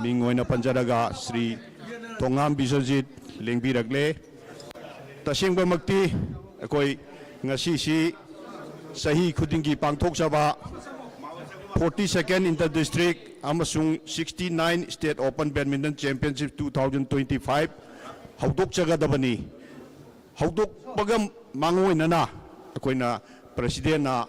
Mingoina Panjaraga Sri Tongam Biswajit Lengbiragle Tasingba Makti Akoi Ngasi Sahi Khudingi Pangthok Saba 42nd Inter-District Amasung 69 State Open Badminton Championship 2025 Haudok Chagadabani Haudok Pagam Mangoinana Akoina President na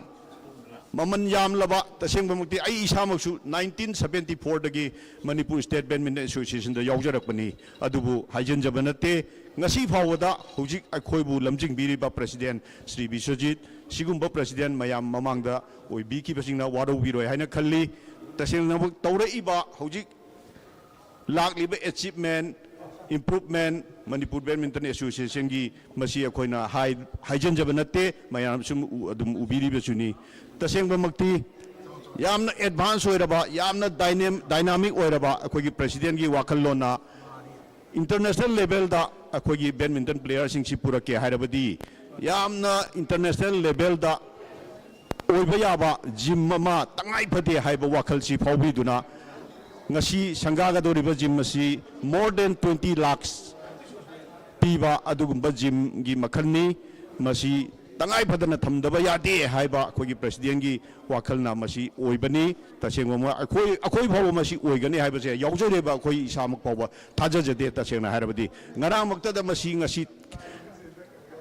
Maman Yam Laba, Tasingba Mukti, Ai Isamaksu, 1974 dagi Manipur State Badminton Association, the Yaujarakpani, Adubu, Hajan Jabanate, Ngasi Fawada, Hujik Akoibu, Lamjing Biriba President, Sri Biswajit, Sigumba President, Mayam Mamangda, Oi Biki Pasina, Wado Viro, Haina Kali, Tasing Taura Iba, Hujik, Lakliba Achievement, Improvement, Manipur Badminton Association, Masia Koina, Hajan Jabanate, Mayam Sum Ubiri Basuni. Tasingba Makti Yamna advance oiraba Yamna dynamic oiraba akogi president gi wakallona international level da akogi badminton players sing si pura ke hairabadi Yamna international level da oiba yaba gym ma tangai phate haiba wakal si phawbi duna ngasi sangaga doriba gym si more than 20 lakhs piba adugumba gym gi makhalni masi Tangai Padana Tamdaba Yade, Haiba, Kogi President, Wakalna Masi, Oibani, Tasingoma, Akoi Power Masi, Oigani, Hibas, Yauzeba, Koi Samak Power, Taja de Tasena Harabadi, Naramakta Masi, Nasi,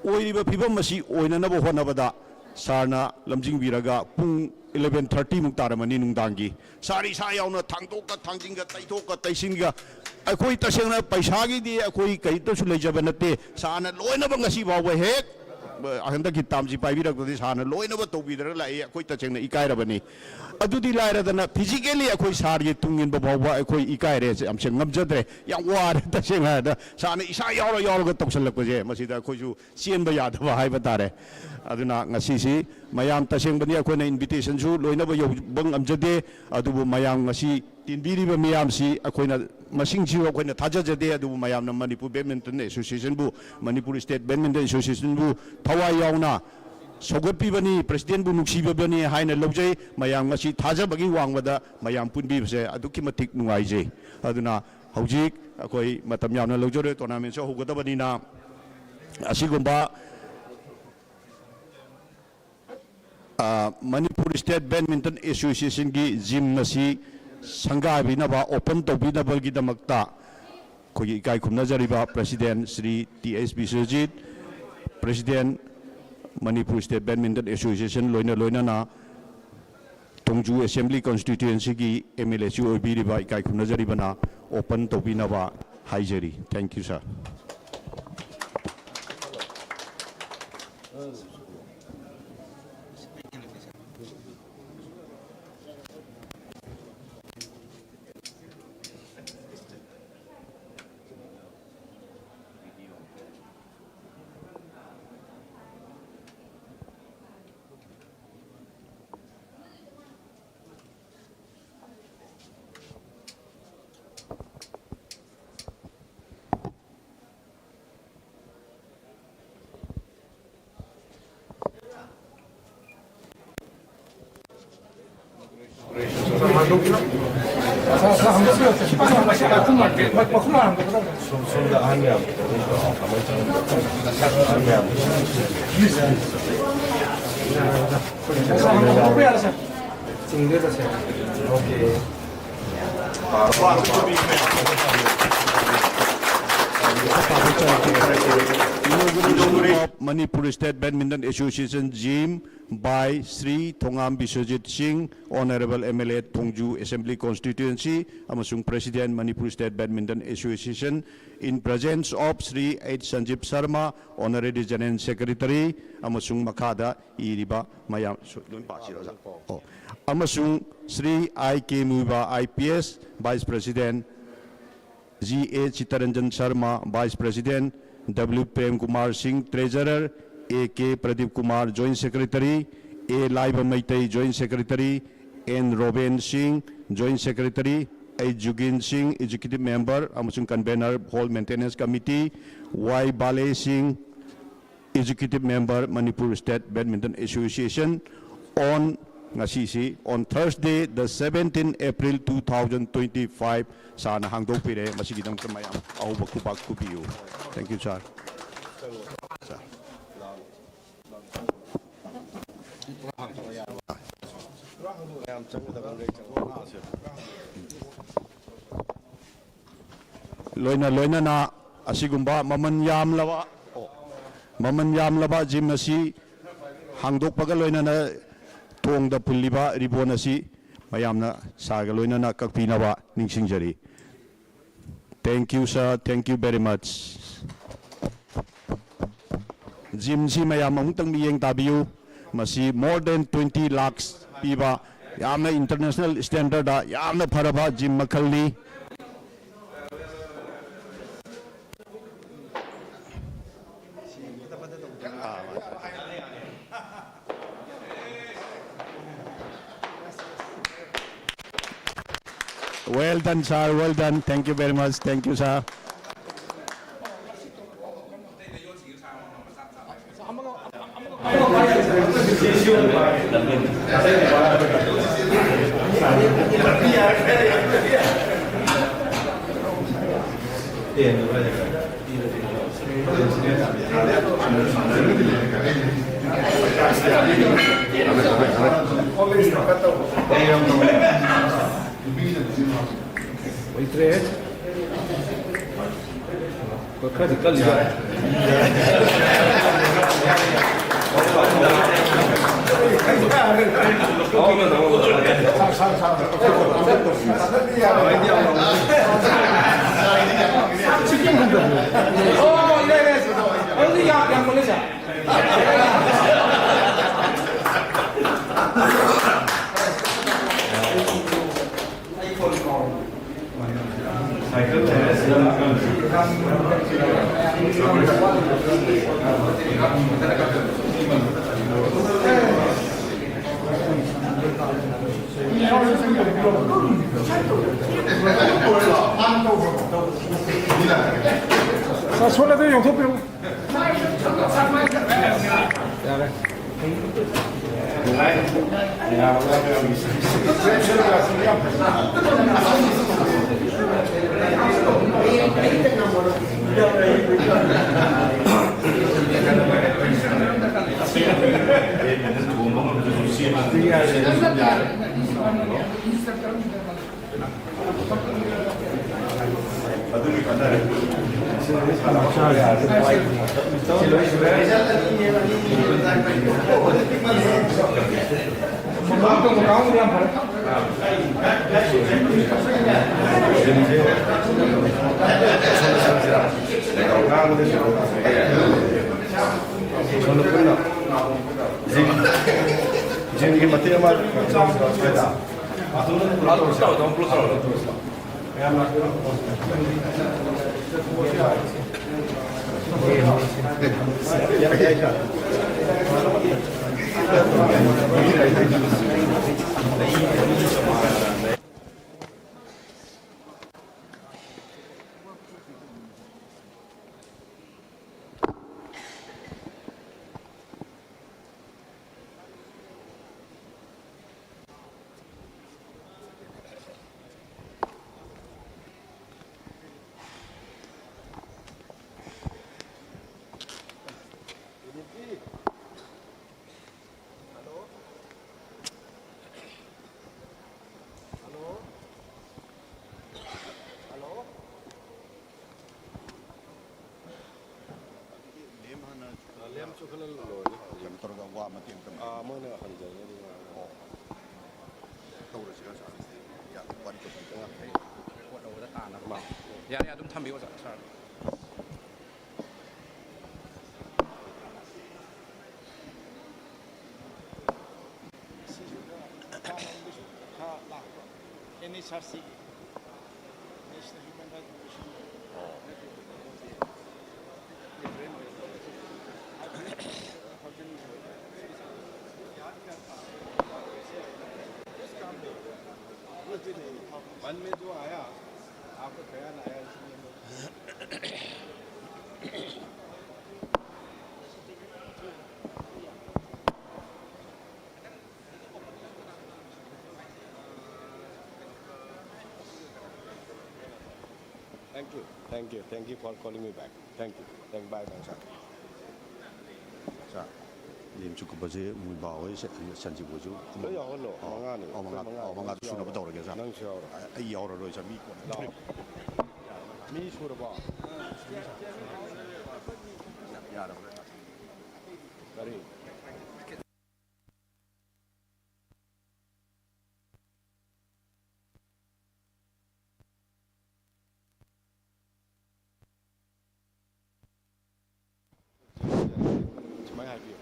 Oiba Piba Masi, Oinanaba Honabada, Sarna, Lamjing Viraga, Pung 11:30 Muktaramani Nundangi, Sari Sayana, Tangoka, Tanginga, Taitoka, Taisinga, Akoi Tasena, Paisagi, Akoi Kaito Lejabanate, Sana, Loinabangasiba, head. Ahanda ki tamji pai birak dodi sana loina ba tobi dara lai akoi ta chengna ikai ra bani adudi lai ra dana physically akoi sar ye tungin ba bawa akoi ikai re am cheng ngam jadre yang war ta chenga da sana isa yaw ga toksal lak je masida akoi ju sien ba yad ba hai ba tare aduna ngasi si mayam ta cheng bani akoi na invitation su loina ba yo bang am jade adubu mayam ngasi tin biri ba mayam si akoi na Masing Jiwa Kona Taja Jade, do Mayam Manipur Badminton Association, Manipur State Badminton Association, Tawa Yauna, Sogot Pibani, President Bunuksiba Bani, Haina Loje, Mayam Masi, Taja Bagi Wangwada, Mayam Punbi, Adukimatik Nuaije, Aduna, Hojik, Akoi, Matamyana Lojore, Tournament, Hogotabanina, Asigumba, Manipur State Badminton Association, Jim Masi. Sangha binaba open to binaba gidamakta kogi kai khumna jariba President Sri T.S. Biswajit President Manipur State Badminton Association loina na Tongju Assembly Constituency ki MLA chu obiriba kai khumna jariba na open to binaba haijari. Thank you, sir. 손다 하면 Inauguration of Manipur State Badminton Association Gym by Sri Thongam Biswajit Singh, Honorable MLA Thongju Assembly Constituency, amasung President Manipur State Badminton Association, in presence of Sri H. Sanjeev Sharma, Honorary General Secretary, amasung Makada Iriba Mayam amasung Sri I. K. Muiba IPS, Vice President, G. A. Chitaranjan Sharma, Vice President, W. Prem Kumar Singh, Treasurer, A. K. Pradeep Kumar, Joint Secretary, A. Laiba Maitai, Joint Secretary, N. Robin Singh, Joint Secretary, A. Jugin Singh, Executive Member, amasung Convener, Hall Maintenance Committee, Y. Bale Singh, Executive Member, Manipur State Badminton Association, on Thursday, the 17th April 2025, sana hangdok pire masigidam kamayam ahuba kubak kubiyu. Thank you, sir. Loina na asigumba maman yam laba gym asi hangdok paga loina na Tong da Puliba Ribonasi, Mayamna Sagaloina Kakpinaba, Ningsingjari. Thank you, sir. Thank you very much. Jim si Mayamutang Miyang Tabiu, Masi more than 20 lakhs Piba, Yamna International Standard, Yamna Paraba, Jim Makalli. Well done, sir. Well done. Thank you very much. Thank you, sir. 야야 좀 탐비고 자. NHRC, National Human Rights Commission. मन में जो आया आपको ख्याल आया इसलिए thank you for calling me back. Thank you. Bye, sir. 자, 님 축구버지 무바오의 산지보주. 너 영어로 망하니. 망아도 수나 보다 그러게 자. 넌 쉬어라. 이 영어로 저 미고. 미 쉬어라 봐. 야라. 그래. 정말 할게요.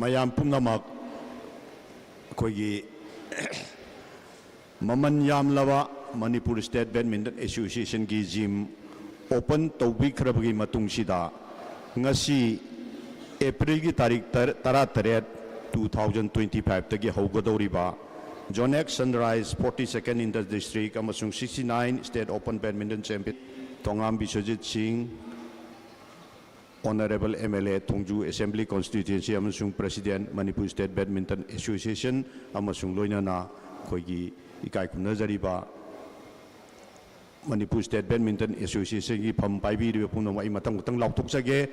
mayam pumnamak koigi maman yam lava Manipur State Badminton Association gi gym open tawbi khrabagi matung sida ngasi April gi tarik 13 2025 tagi haugadoriba Jonex Sunrise 42nd in the district amasung 69 State Open Badminton Champion Tongam Biswajit Singh Honorable MLA Thongju Assembly Constituency amasung President Manipur State Badminton Association amasung loinana koigi ikai kunazariba Manipur State Badminton Association ki pham paibi ri pungna mai matang tang lautuk sage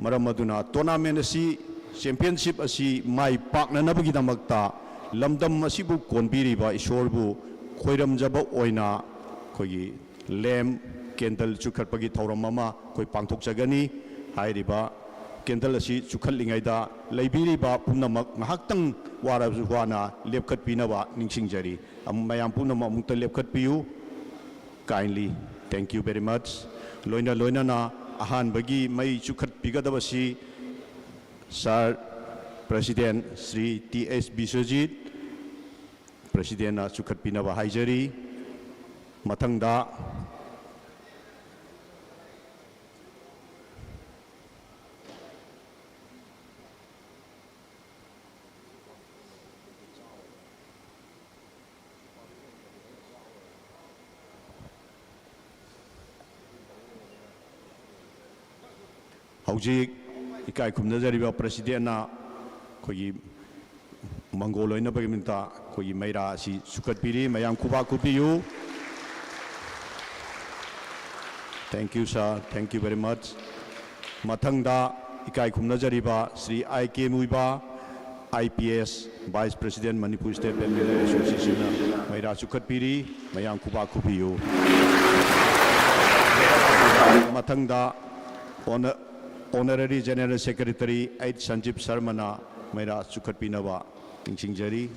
maram aduna tournament asi championship asi mai pakna nabagi damakta lamdam asibu konbiri ba isorbu khoiram jaba oina koigi lem candle chukhatpagi thoram mama koi pangthok jagani hairiba candle asi chukhatlingaida leibiriba punamak ngahaktang warabju wana lepkhat pinaba ningsingjari mayam punama mukta lepkhat piu kindly thank you very much loina na ahan bagi mai chukhat pigadabasi sir president Sri TS Biswajit president na chukhat pinaba haijari mathangda Haujik ikai kumnazariba president na kogi mangoloina bagaminta kogi maira si sukatpiri mayam kuba kupiyu. Thank you sir, thank you very much. Mathangda ikai kumnazariba Sri IK Muiba IPS Vice President Manipur State Badminton Association na maira sukatpiri mayam kuba kupiyu. Mathangda Honorary General Secretary Aid Sanjeev Sarmana Maira Sukhat Pinaba Ningsingjari.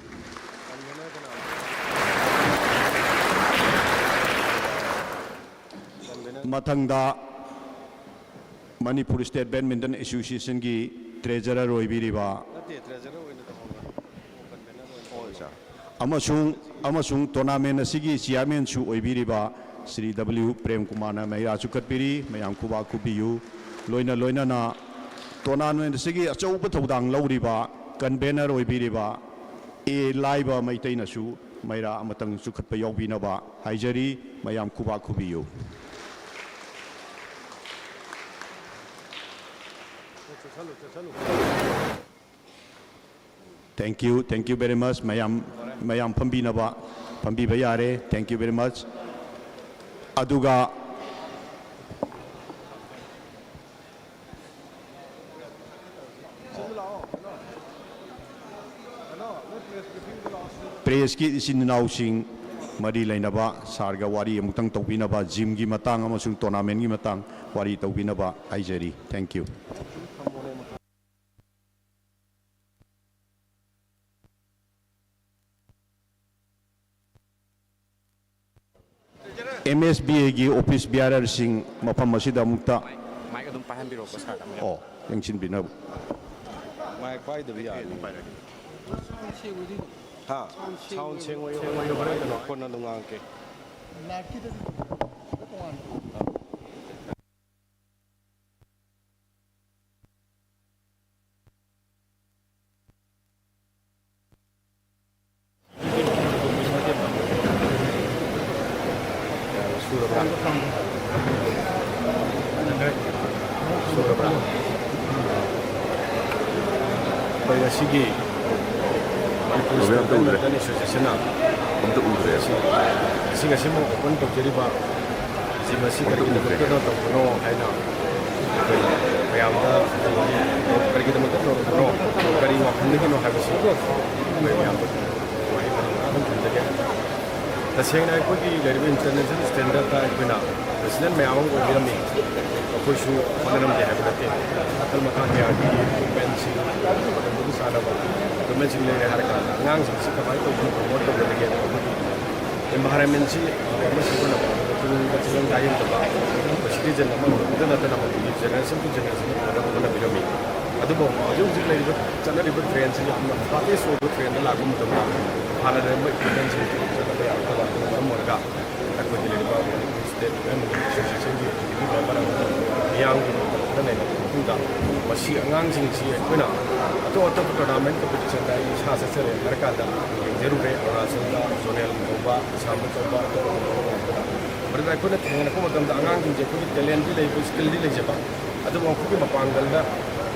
Mathangda Manipur State Badminton Association ki Treasurer Roibiriba Amasung tournament asigi chairman su oibiriba Sri W Prem Kumar na Maira Sukhat Piri mayam kuba kubiyu loina na tournament sigi achau pa thodang lauriba convener oibiriba e laiba maitai na su ꯃꯩꯔꯥ ꯑꯃꯇꯪ ꯆꯨꯈꯠꯄ ꯌꯥꯎꯕꯤꯅꯕ ꯍꯥꯏꯖꯔꯤ ꯃꯌꯥꯝ ꯈꯨꯕꯥꯛ ꯈꯨꯕꯤꯌꯨ Thank you very much. Mayam Pambinaba, Pambiba Yare, thank you very much. Aduga Preski Sinau Sing, Madi Lainaba, Sarga Wari, Mutang Tobinaba, Jim Gimatang, Amasung Tonamen Gimatang, Wari Tobinaba, Aijeri. Thank you. MSBA की office बियारर Singh मफम मसीदा मुक्ता mic अदुम Pahan बिरो को साथ में ओ यंगचिन बिना mic पाई दबी यार हाँ sound change हुई बड़े तो कौन ना दूंगा के Sige, itu udah nih sesena untuk udah sih nggak sih mau untuk jadi pak sih masih kalau kita betul untuk no kayak kayak apa kalau kita betul no kalau waktu ini no harus sih kayak apa tapi yang aku di dari international standard tak benar presiden memang aku bilang ni aku sih mana nama dia berarti kalau makan dia di pensi sana ba dimension le har ka ngang sing sika bai to ko mo to le ge environment si ma si ko na ba to ga chilang ga yin to ba ko citizen ma mo da na ta na ma generation to generation ko na bi mi adu bo jo ji le ba chana ri ba train si ma pa te so go train la gu mo to ba ha na re ma dimension to chana ba ya ta ba ko mo ga ta ko ji le ba state and association ji ba ba na yang na ne ku da ma si ngang sing si ko na तो tournament competition का इच्छा से चले हर का जरूर है अरुणाचल का zonal तौबा असम तौबा बरदा को ने थेंगना को मतम आंगांग जे को टैलेंट भी ले स्किल भी ले जबा अदु वो को मपांगल दा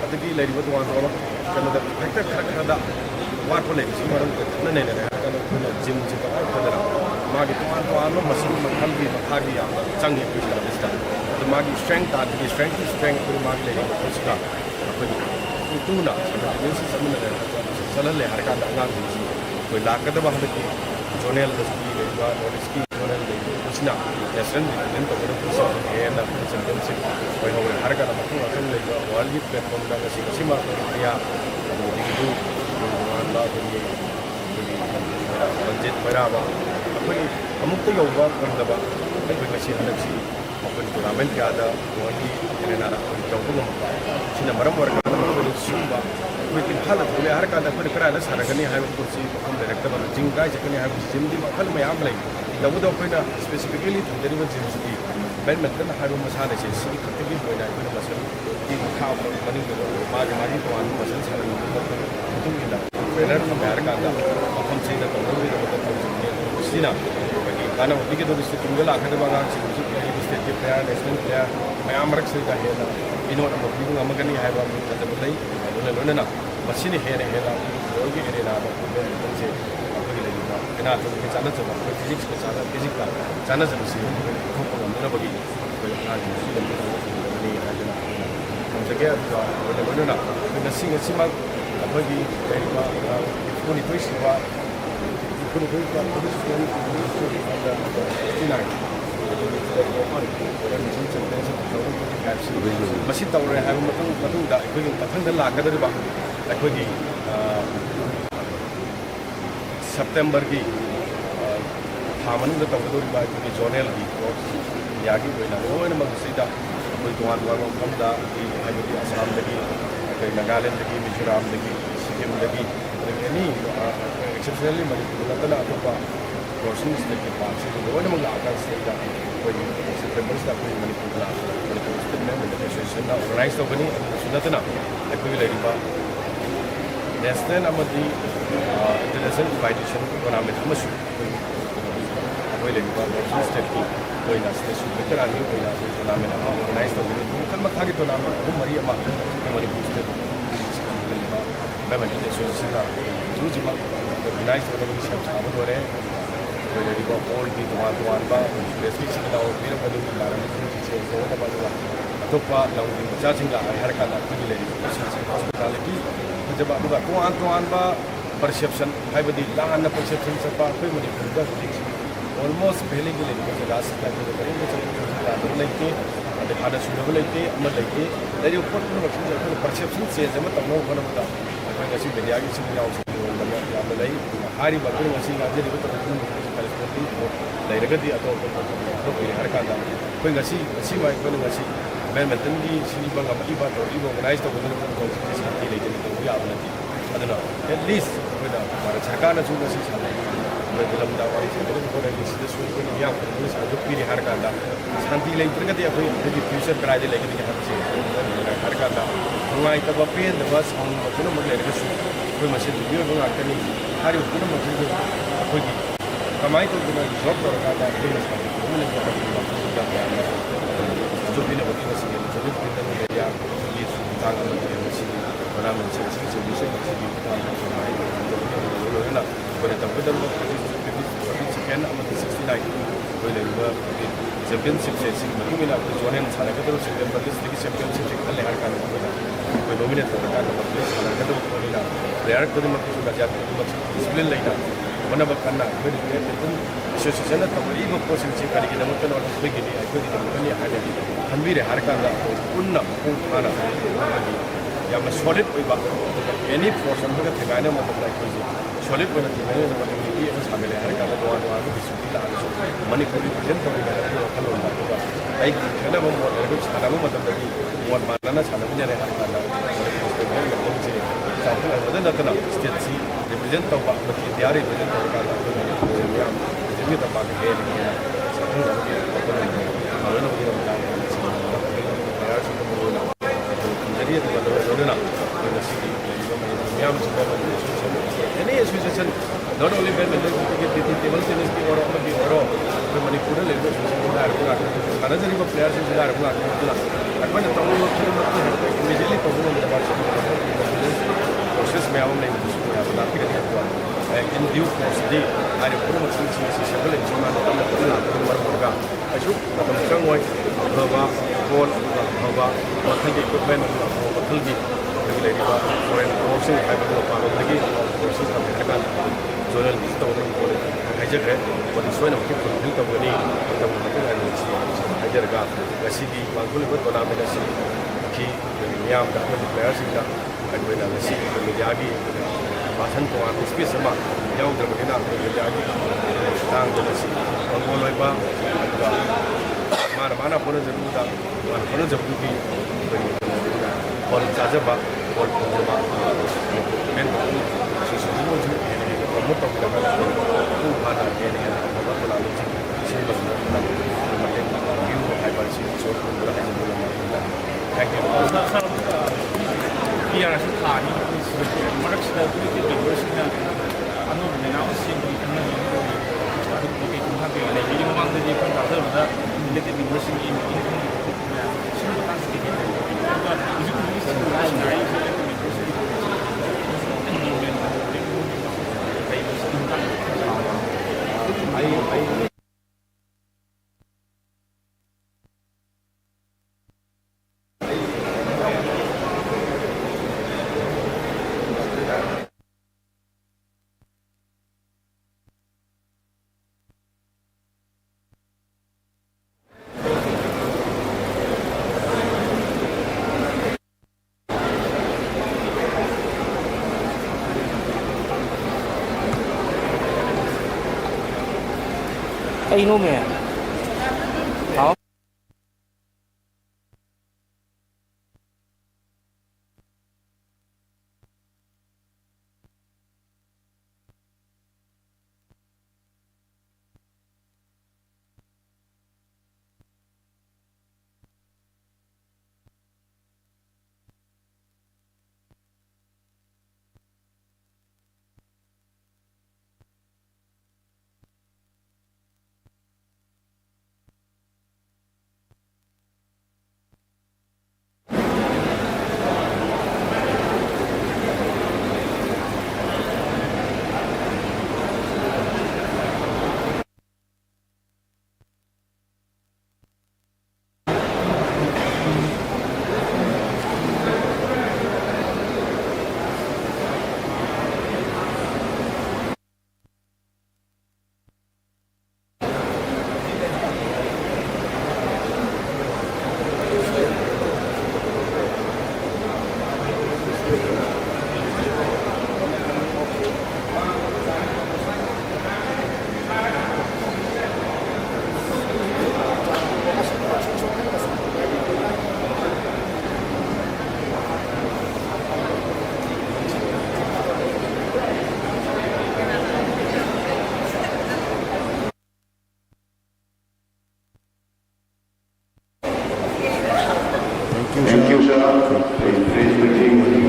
अदगी लेरि बतो वा तो कनो दा फैक्टर खर खर दा वाट को ले सी मरम ने ने ने कनो जिम जी का खदरा मागी तो आनो मशीन मखल भी मखागी या चंगे भी दिसता तो मागी स्ट्रेंथ आ दी स्ट्रेंथ को मागी ले उसका itu na ini sih sebenarnya salah le harga dagang sih कोई लाकर तो बाहर की जोनेल दस्ती ले जाओ नोटिस की जोनेल ले कुछ ना नेशनल दिन तो बड़े कुछ है ना चैंपियनशिप कोई हो हर का मतलब असल ले जाओ वर्ल्ड प्लेटफॉर्म का किसी मार या दिखो वाला तो ये बजट बराबर कोई अमुक तो योगा करना बा कोई किसी अलग सी अपन टूर्नामेंट के आधा वही इन्हें ना जोको सिना मरम वर्ग सुबा कोई किन्हल बोले हर कांदा कोई करा ना सारा कनी हाई कुर्सी हम डायरेक्टर बन जिंगा जकनी हाई जिम दी मखल में आम ले लबु दो कोई ना स्पेसिफिकली थंदरी में जिम सी बैडमिंटन हाई मसाले से सी खतगी कोई ना कोई मसल की खाव बनी को मागे मागी तो आन मसल सारा तुम इला ट्रेनर में हर कांदा हम से ना तो भी मतलब सिना गाना होती के तो इससे तुमगे लाखन बागा चिंचु के स्टेट के प्लेयर नेशनल प्लेयर मैं आमरक से का है ना इनो हम भी हम गनी है बा मतलब नहीं उन्हें लोने ना मशीन है ना और के एरिया ना से आपके लिए ना बिना तो के चला चला फिजिक्स के साथ फिजिक्स का जाना जब से को हम ना बगी कोई आज नहीं है ना हम से क्या लोने ना नसिंग सिमा आपकी बेरिबा कोनी कोई सिवा कोनी कोई का मसी तौर है मथंग लाकदरीब अखोगी सेप्टेम्बर की था मनुंग तौगदरीब अखोगी जोनेल की यागी लोनमक अखोई तोान तोान मफमदा असम नागालैंड मिजोराम सिक्किम एनी एक्सेप्शनली मनपुर नतना अतोप नॉर्थन स्टेट के पास लोनमक लाकर स्टेट सेप्टेम्बर से मनपुर स्टेट में एसोसिएशन ऑर्गनाइज तौगनी सुनतना अखोई national amadi international invitation tournament amashu koi le ba national state ki koi na state super ani koi na tournament ama organize to ni kan ma thagi tournament ko mari ama mari state ba ba ni association na juji ma organize to ni sab sa ba dore koi le ba all ki tuan ba specific na or pira ba ni la ni se ko ba ba to pa la ni cha ching la har ka la ki le hospitality जब अब तोान बा perception है लान perception चपा अखोई Manpur almost पहले की लेकिन जगह से लेते हाथ सूब लेते परसेप्शन चेंज तौना होना मीडिया की लेरगदी अतोप बैडमिंटन की ऑर्गनाइज तौर शांति लेना एटलीस्ट भारत सरकार पीरी हर शांति लेट्रगदी फ्यूचर कदाई लेगनी हर नुब पेनब साउंड पुनम लेरगनी पुनम कमाई तौर जॉब जो भी मीडिया सेकेंड 69 चैंपियनशिप से जोन सागद सेप्टेम्बर चैंपियनशिप खले नोमिनेट प्लेयर डिसिप्लिन लेना होनब कन्ना एसोसिएशन तौरीब पोस्ट करीगीदमक्तनी खनबीरे हर पुनः मपुंग फाना सॉलिड एनी फोर्स थेगाने सॉलिड सामने हर तोान मनपुर रिप्रेजेंट तौर वखलों खेलब मोट मोट मानना सामने नतना स्टेट से रिप्रेजेंट तब India represent any association not only badminton table tennis की मनपुर सानजरीब प्लेयर्स अखोना इमीजिएटली तब प्रोसेस मैम इन ड्यू कोर्स पुनम सेबल चंगोई फबा बॉल फबा मखल की इक्विपमेंट मखल की फॉरेन कोर्सिंग पादी जोनल तौजरे सोना फुलफिल तौगनी पांगुब टूर्नामेंट मैम प्लेयर्स मीडिया की भाषण तोान स्पीच याद्रबना मीडिया की मंगोल माना होनजरूद मान होनजबी बॉल चाजब बॉल फंजब प्रमोट तौर फाना थैंक यू PRC थानी मरक्सदा पुलिस मेंबर्सना अनोब मेनाउसिंग अदुगी कुहाबे लेबी मांगदि फन दादबदा मिलिटेड मेंबर्सिंग इन सिंगल कांस्टिक कहीं में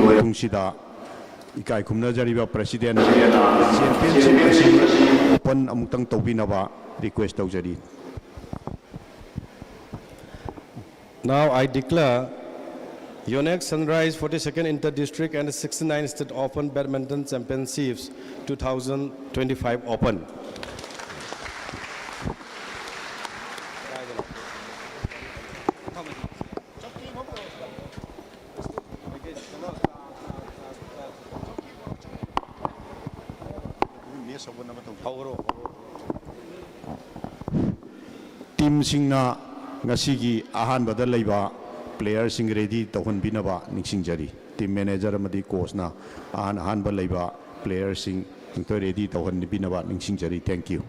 ꯃꯇꯨꯡꯁꯤꯗ ꯏꯀꯥꯏ ꯈꯨꯝꯅꯖꯔꯤꯕ ꯄ꯭ꯔꯁꯤꯗꯦꯟ ꯆꯦꯝꯄꯤꯌꯟꯁꯤꯞ ꯑꯁꯤ ꯑꯣꯄꯟ ꯑꯃꯨꯛꯇꯪ ꯇꯧꯕꯤꯅꯕ ꯔꯤꯀ꯭ꯋꯦꯁ ꯇꯧꯖꯔꯤ. Now I declare Yonex Sunrise 42nd Inter-District and 69 State Open Badminton Championships 2025 open. ꯇꯤꯝꯁꯤꯡꯅ ꯉꯁꯤꯒꯤ ꯑꯍꯥꯟꯕꯗ ꯂꯩꯕ ꯄ꯭ꯂꯦꯌꯔꯁꯤꯡ ꯔꯦꯗꯤ ꯇꯧꯍꯟꯕꯤꯅꯕ ꯅꯤꯡꯁꯤꯡꯖꯔꯤ. ꯇꯤꯝ ꯃꯦꯅꯦꯖꯔ ꯑꯃꯗꯤ ꯀꯣꯆꯅ ꯑꯍꯥꯟꯕ ꯂꯩꯕ ꯄ꯭ꯂꯦꯌꯔꯁꯤꯡ ꯔꯦꯗꯤ ꯇꯧꯍꯟꯕꯤꯅꯕ ꯅꯤꯡꯁꯤꯡꯖꯔꯤ. Thank you.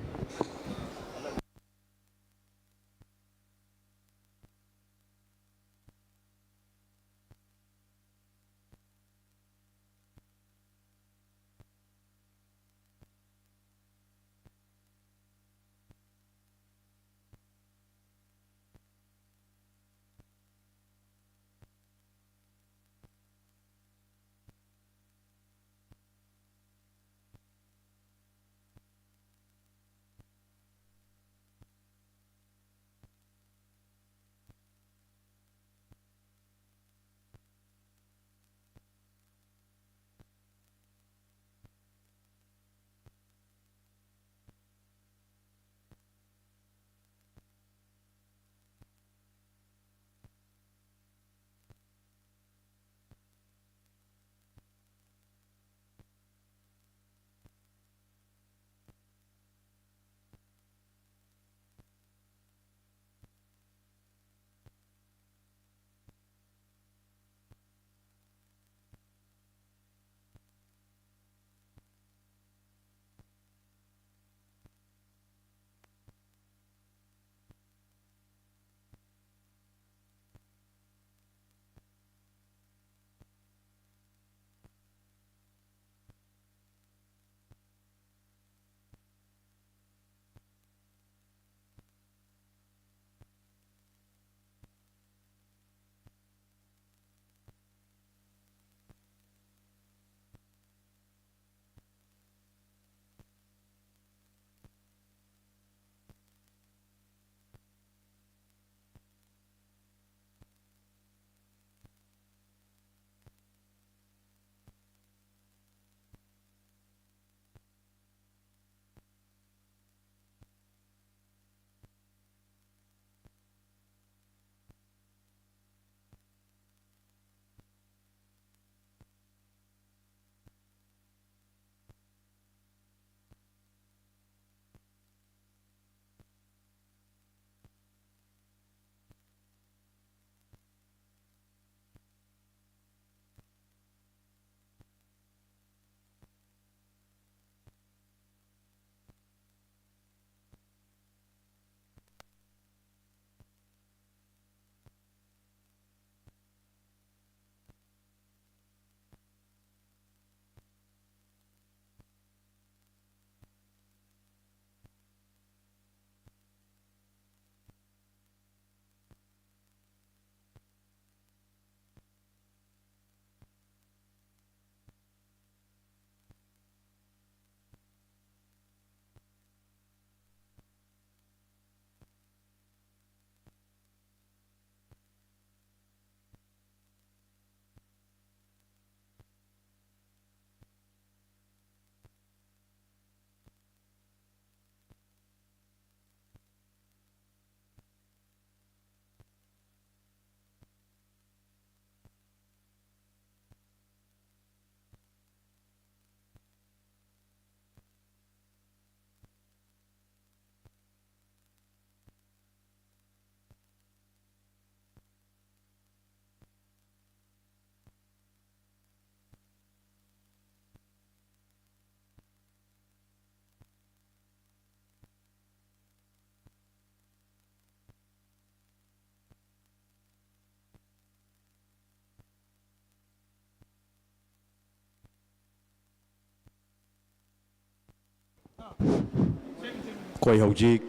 ꯑꯩꯈꯣꯏ ꯍꯧꯖꯤꯛ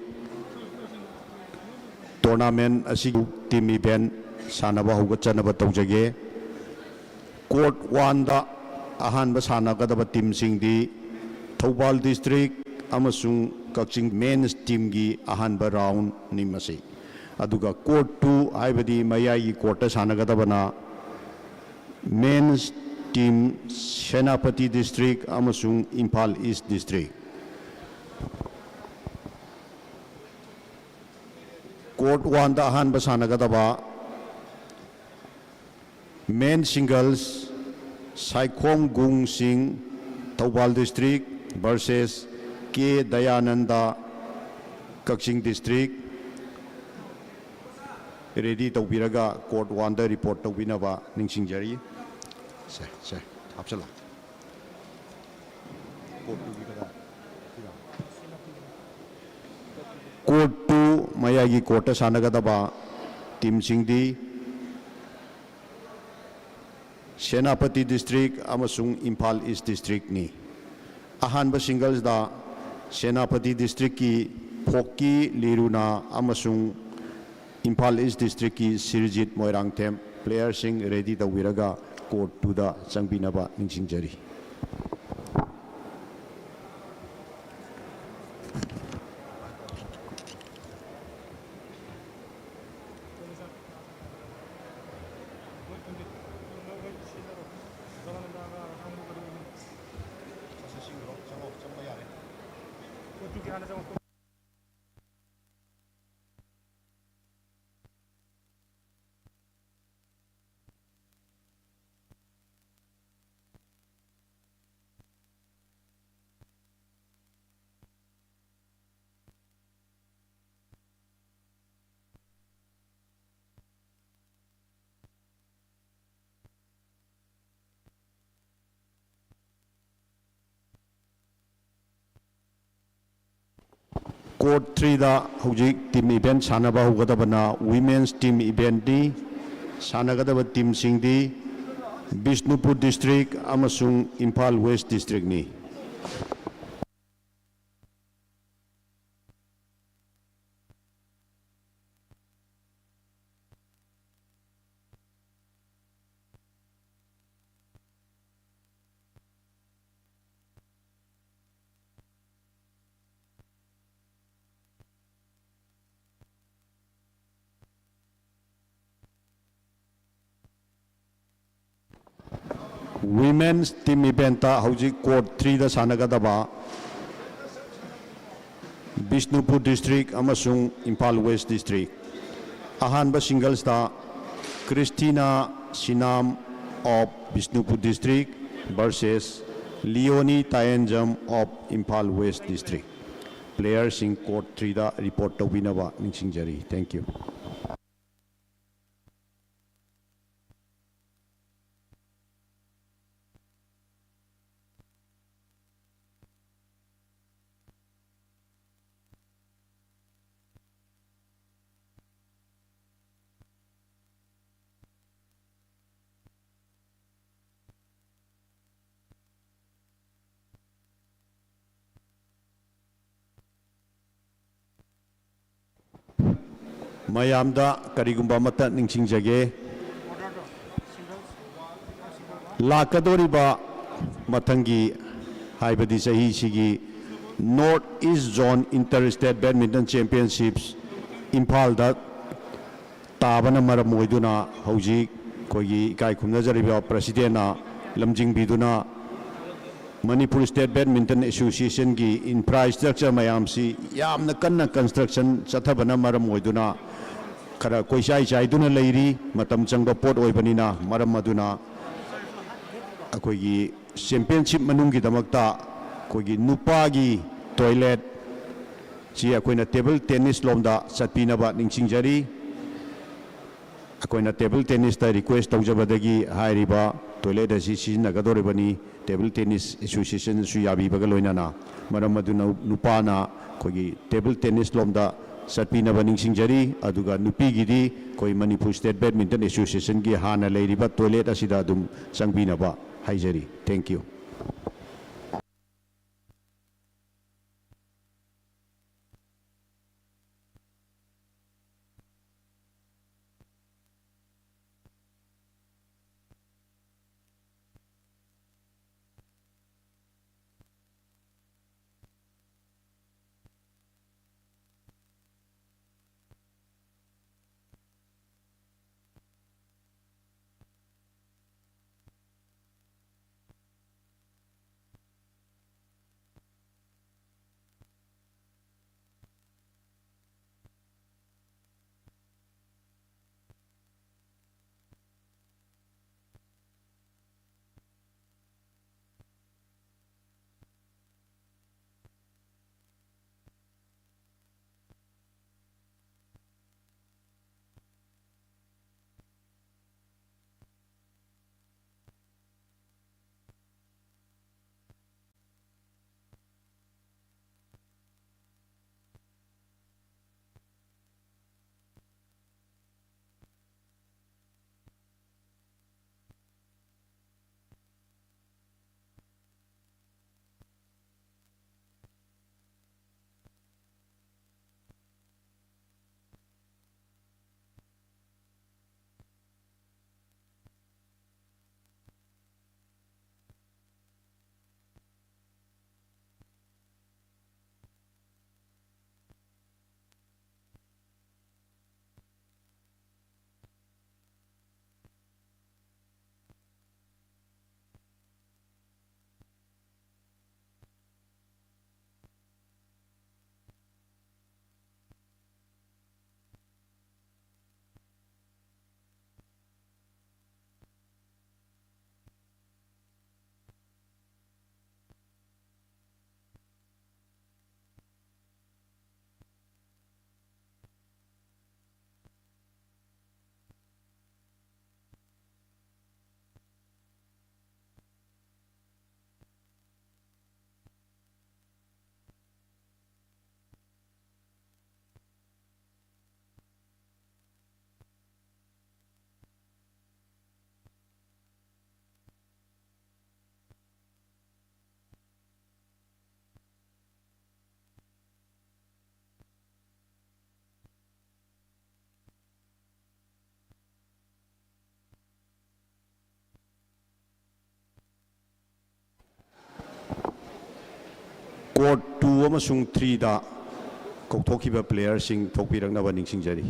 ꯇꯣꯔꯅꯥꯃꯦꯟ ꯑꯁꯤꯒꯤ ꯇꯤꯝ ꯏꯚꯦꯟ सानबा हौगꯠचनबा तौजगे कोर्ट 1 दा अहानबा सानगदबा टीम सिंगदी थौबाल डिस्ट्रिक्ट अमसुंग कक्चिंग मेन्स टीम की अहानबा राउंड निमसे अदुगा कोर्ट 2 हाइबदी मयाई कोर्ट सानगदबना मेन्स टीम सेनापति डिस्ट्रिक्ट अमसुंग इम्फाल ईस्ट डिस्ट्रिक्ट कोर्ट 1 दा अहानबा सानगदबा men singles Saikhom Gung Singh Thoubal district versus K Dayananda Kakching district ready तौबीरगा कोर्ट 1 दा रिपोर्ट तौबीनबा निंगसिंगजरी से आपचला कोर्ट 2 मयागी कोर्ट सानगदबा टीम सिंगदी सेनापति डिस्ट्रिक्ट अमसुंग इम्फाल ईस्ट डिस्ट्रिक्ट नि अहानबा सिंगल्स दा सेनापति डिस्ट्रिक्ट की फोकी लिरुना अमसुंग इम्फाल ईस्ट डिस्ट्रिक्ट की सिरजित मोइरांगथेम प्लेयर सिंग रेडी तौबीरगा कोर्ट 2 दा चंगबिनबा निंगसिंगजरी कोर्ट 3 दा हौजिक टीम इवेंट सानबा होगदबना विमेन्स टीम इवेंट दी सानगदबा टीम सिंगदी बिष्णुपुर डिस्ट्रिक्ट अमसुंग इम्फाल वेस्ट डिस्ट्रिक्ट नि Women's team event hauji court 3 da sanagadaba Bishnupur district amasung Impal West district ahanba singles da Christina Sinam of Bishnupur district versus Leonie Tayanjam of Impal West district players in court 3 da report to winaba ningsingjari thank you mayamda karigumba mata ningsingjage lakadoriba mathangi haibadi sahi sigi North East Zone Interstate Badminton Championships Impal da tabana maram oiduna hauji kogi kai khumnajariba president na lamjing biduna Manipur State Badminton Association ki infrastructure mayam si yamna kanna construction chathabana maram oiduna खरा कोई चाई चाई दुना लेरी मतम चंगबा pot ओइबनिना मरम मदुना अखोगी championship मनुंगी दमकता कोगी नुपागी toilet ची अखोइना टेबल टेनिस लोमदा चटपिनबा निंगसिंगजरी अखोइना टेबल टेनिस ता रिक्वेस्ट तौजबदगी हाइरिबा टॉयलेट असी सिजनगदोरिबनी टेबल टेनिस एसोसिएशन सु याबीबगा लोइनाना मरम मदुना नुपाना कोगी टेबल टेनिस लोमदा Satpinaba ningsingjari aduga nupigidi koi Manipur State Badminton Association ki hana leiriba toilet asida adum sangbinaba haijari thank you court 2 अमसुंग 3 दा कौथोखिबा प्लेयर सिंह थोकपिरंगनबा निंगसिंगजरी।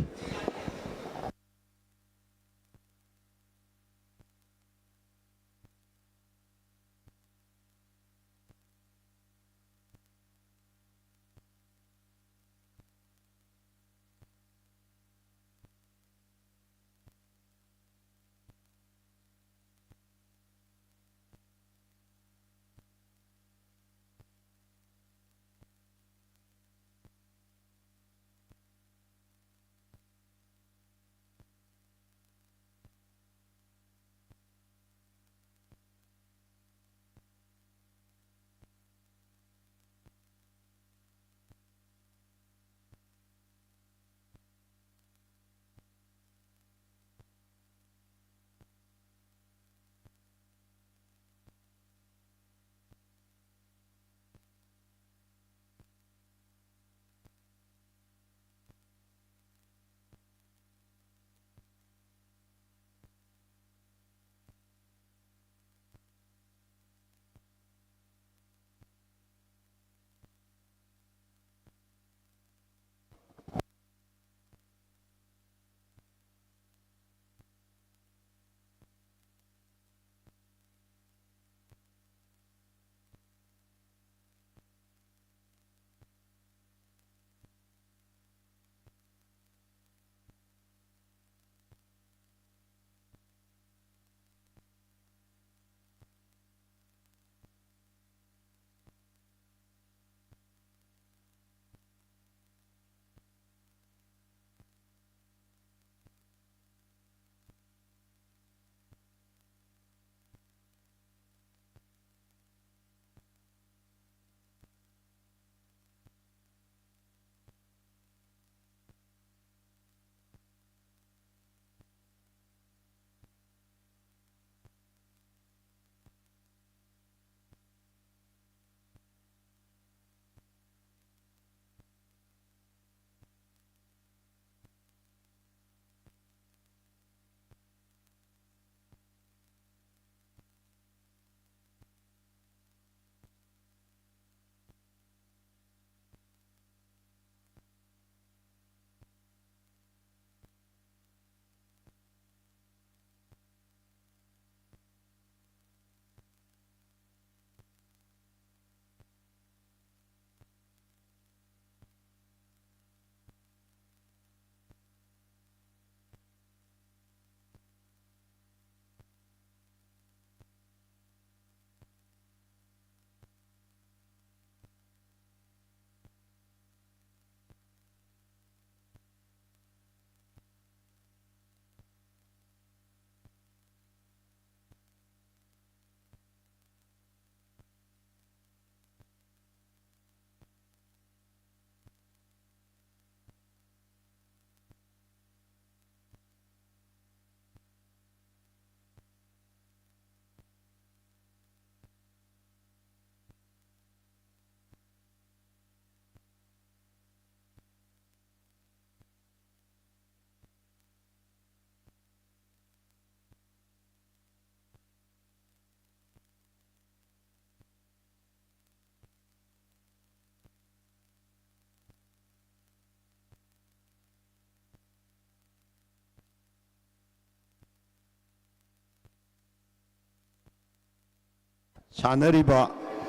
सानरिबा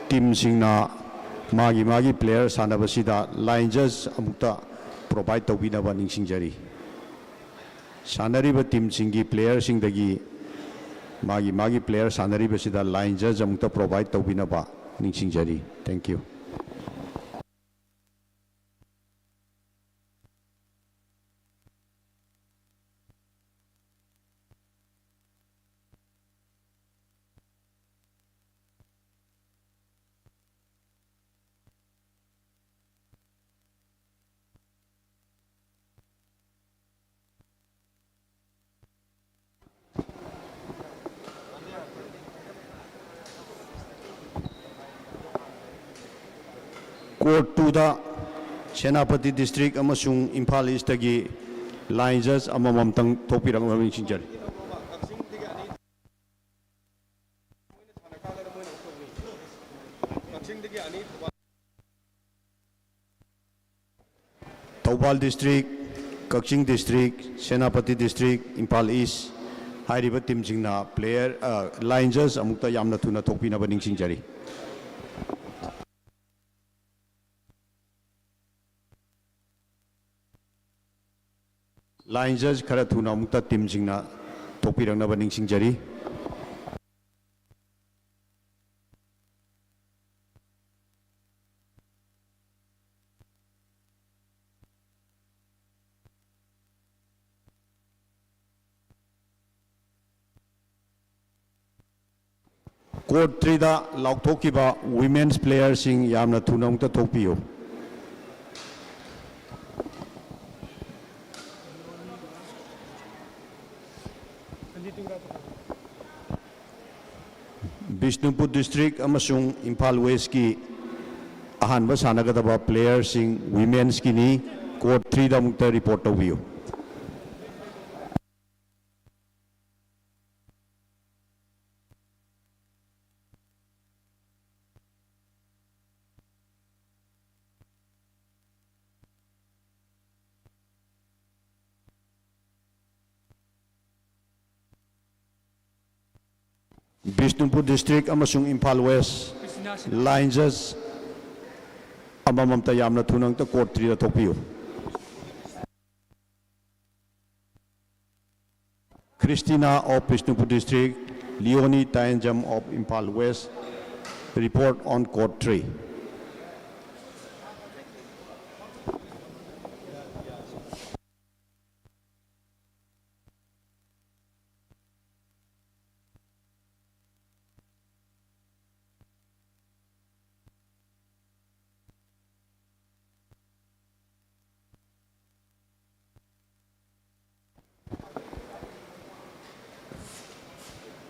टीम सिंगना मागी प्लेयर सानबसिदा लाइन जज अमुक्ता प्रोवाइड तौबिनबा निंगसिंगजरी। सानरिबा टीम सिंगी प्लेयर सिंगदगी मागी प्लेयर सानरिबसिदा लाइन जज अमुक्ता प्रोवाइड तौबिनबा निंगसिंगजरी। Thank you. कोर्ट 2 दा सेनापति डिस्ट्रिक्ट अमसुंग इम्फाल ईस्ट की लाइन जज अममतंग थोपिरंगबा निंगसिंगजरी। Thoubal district, Kakching district, Senapati district, Imphal east ꯍꯥꯏꯔꯤꯕ ꯇꯤꯝꯁꯤꯡꯅ ꯂꯥꯏꯟ ꯖꯁ ꯑꯃꯨꯛꯇ ꯌꯥꯝꯅ ꯊꯨꯅ ꯊꯣꯛꯄꯤꯅꯕ ꯅꯤꯡꯁꯤꯡꯖꯔꯤ꯫ ꯂꯥꯏꯟ ꯖꯁ ꯈꯔ ꯊꯨꯅ ꯑꯃꯨꯛꯇ ꯇꯤꯝꯁꯤꯡꯅ ꯊꯣꯛꯄꯤꯔꯛꯅꯕ ꯅꯤꯡꯁꯤꯡꯖꯔꯤ꯫ कोर्ट 3 दा लाउथोकिबा वुमेन्स प्लेयरसिंग यामना थुना अमुक्ता थोकपियो। बिष्णुपुर डिस्ट्रिक्ट अमसुंग इम्फाल वेस्ट की अहानबा सानगदबा प्लेयरसिंग वुमेन्स की नी कोर्ट 3 दा अमुक्ता रिपोर्ट तौबियो। बिष्णुपुर डिस्ट्रिक्ट अमसुंग इम्फाल वेस्ट लाइन जज अमममता यामना थुनंगता कोर्ट 3 दा थोकपियो। Christina of Bishnupur district, Leoni Tayenjam of Imphal west report on court 3।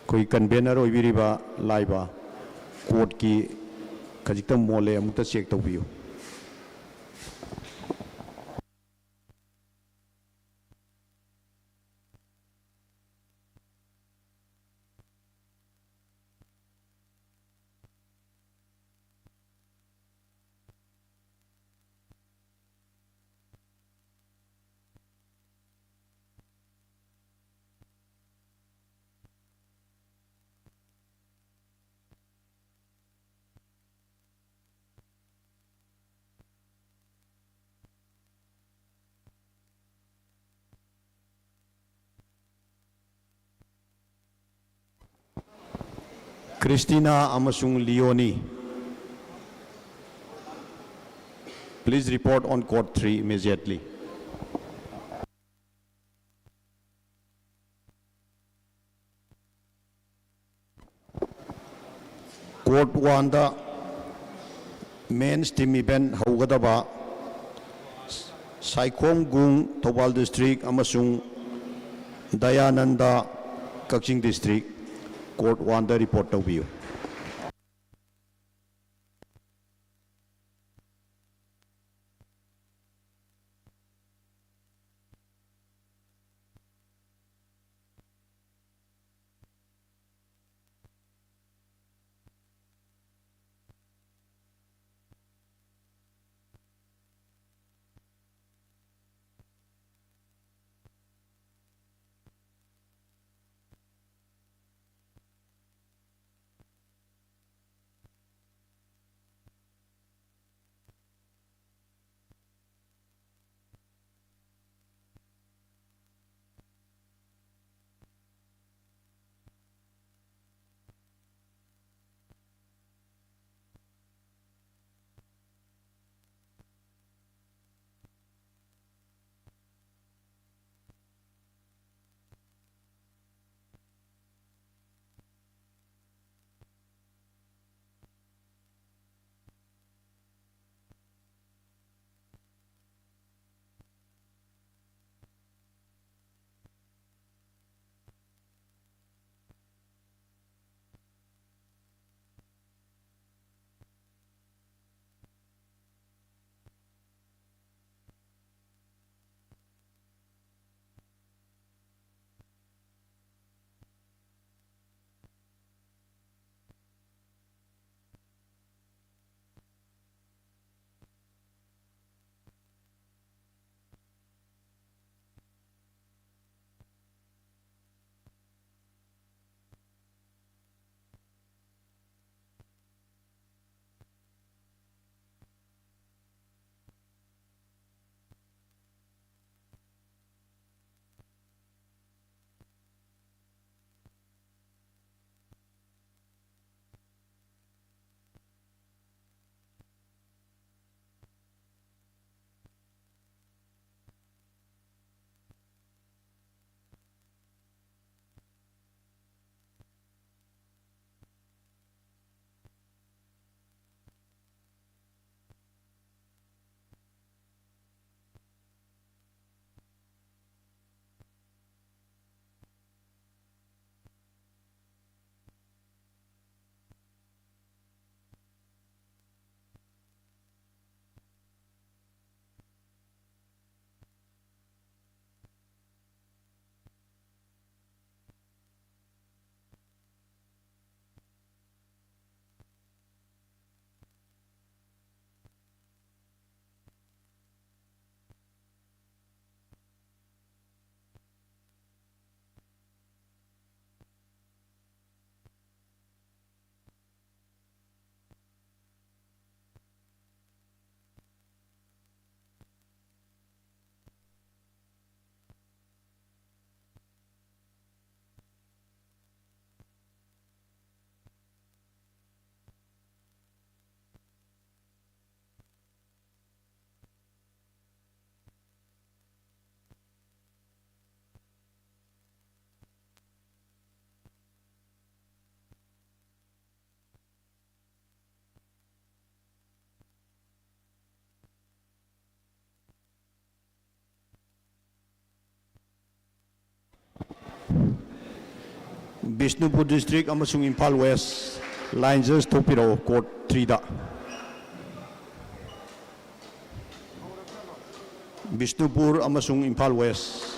कोई कन्वेनर होइबिरिबा लाइबा कोर्ट की खजिकतम मोले अमुक्ता चेक तौबियो। क्रिस्टीना अमसुंग Leoni, please report on court 3 immediately. Court 1 da men's team event haugadaba Saikhom Gung Thobal district amasung Dayananda Kakching district court 1 दा report तौबियो। Bishnupur District amasung Imphal West line just thopiro court 3 da. Bishnupur amasung Imphal West.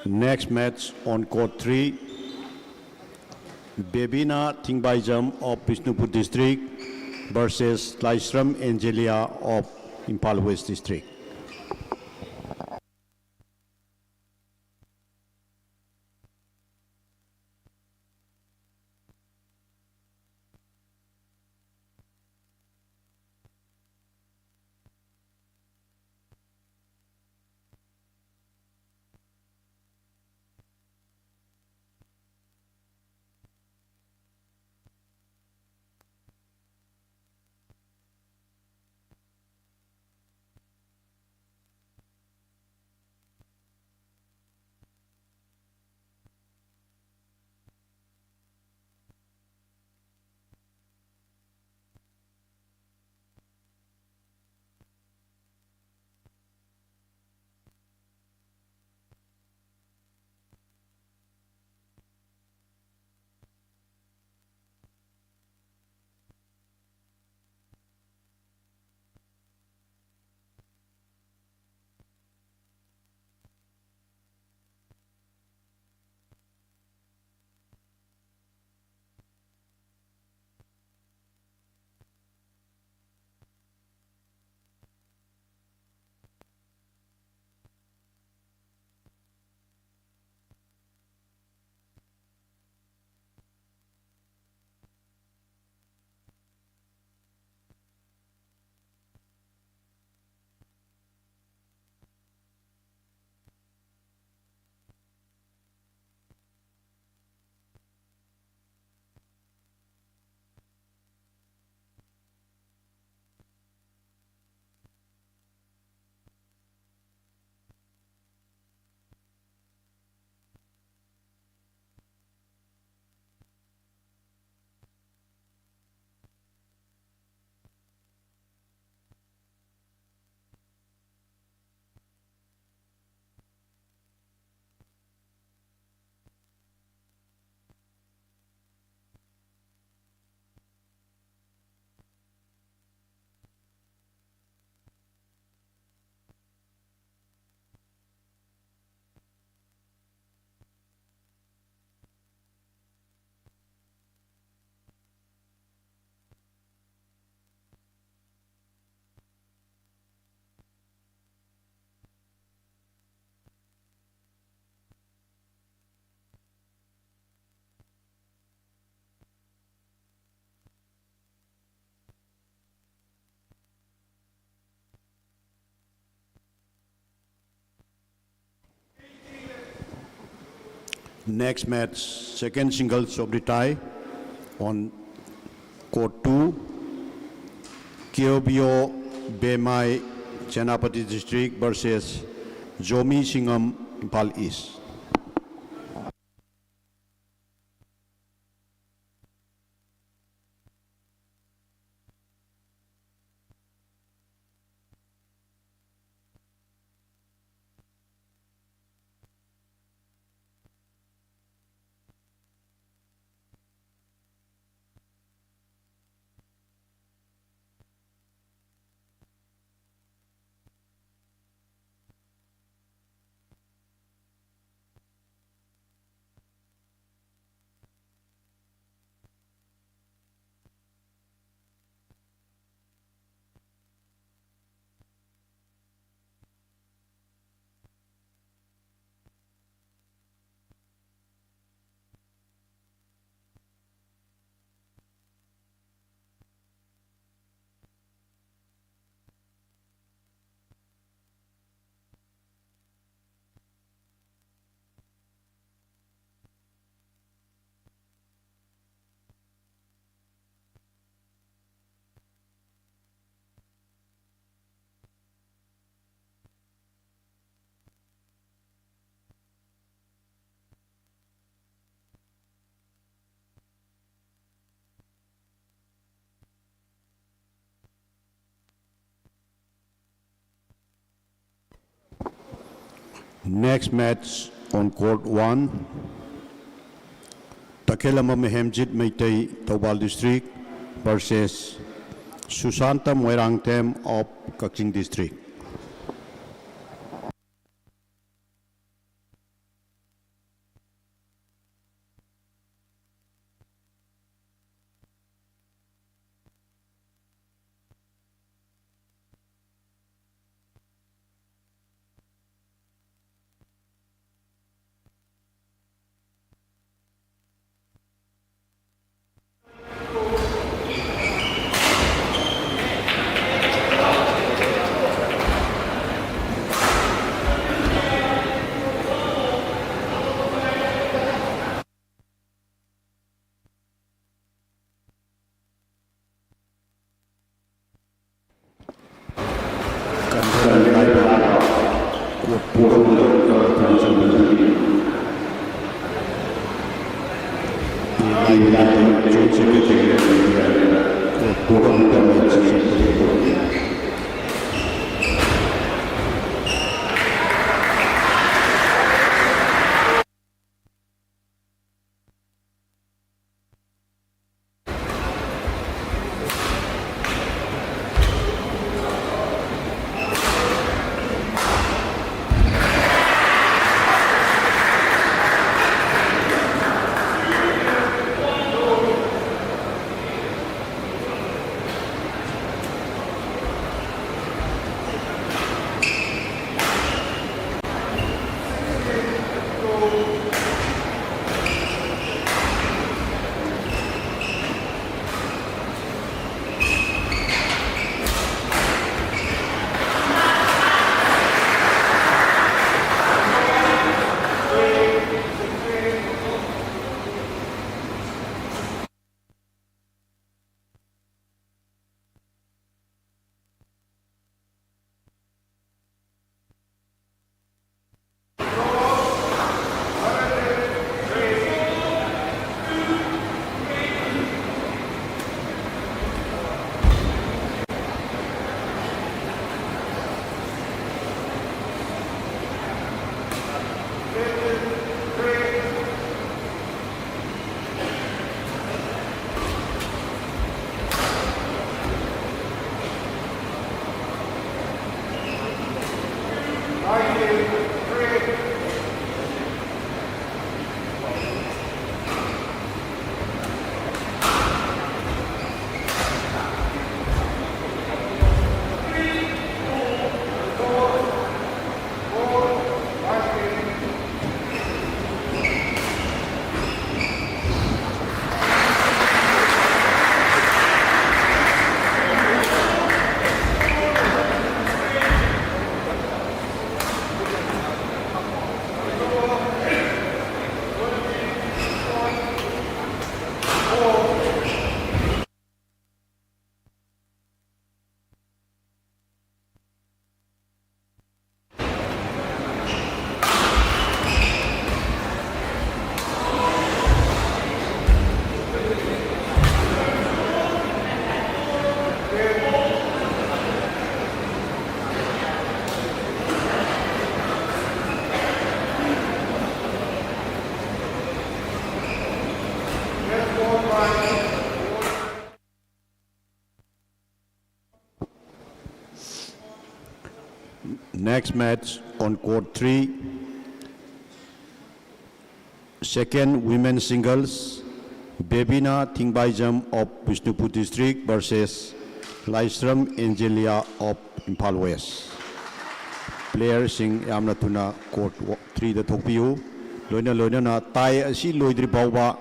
Next match on court 3, Bebina Thingbaijam of Bishnupur District versus Laisram Angelia of Impal West District. Next match, second singles of the tie on court 2, Kyobio Bemai Chanapati District versus Jomi Singham Impal East. Next match on court 1, Takhelama Mehemjit Meitei Taubal District versus Susanta Moirangtem of Kaching District. Next match on court 3, second women's singles, Bebina Thingbaijam of Bishnupur District versus Laistram Angelia of Imphal West. Players sing yamna tuna court 3 da thokpiu loina loina na tai asi loidri bawba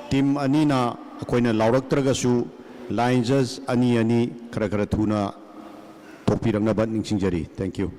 team anina akoina lauraktragasu line judge ani khara khara thuna thokpirangna ba ningsingjari. Thank you.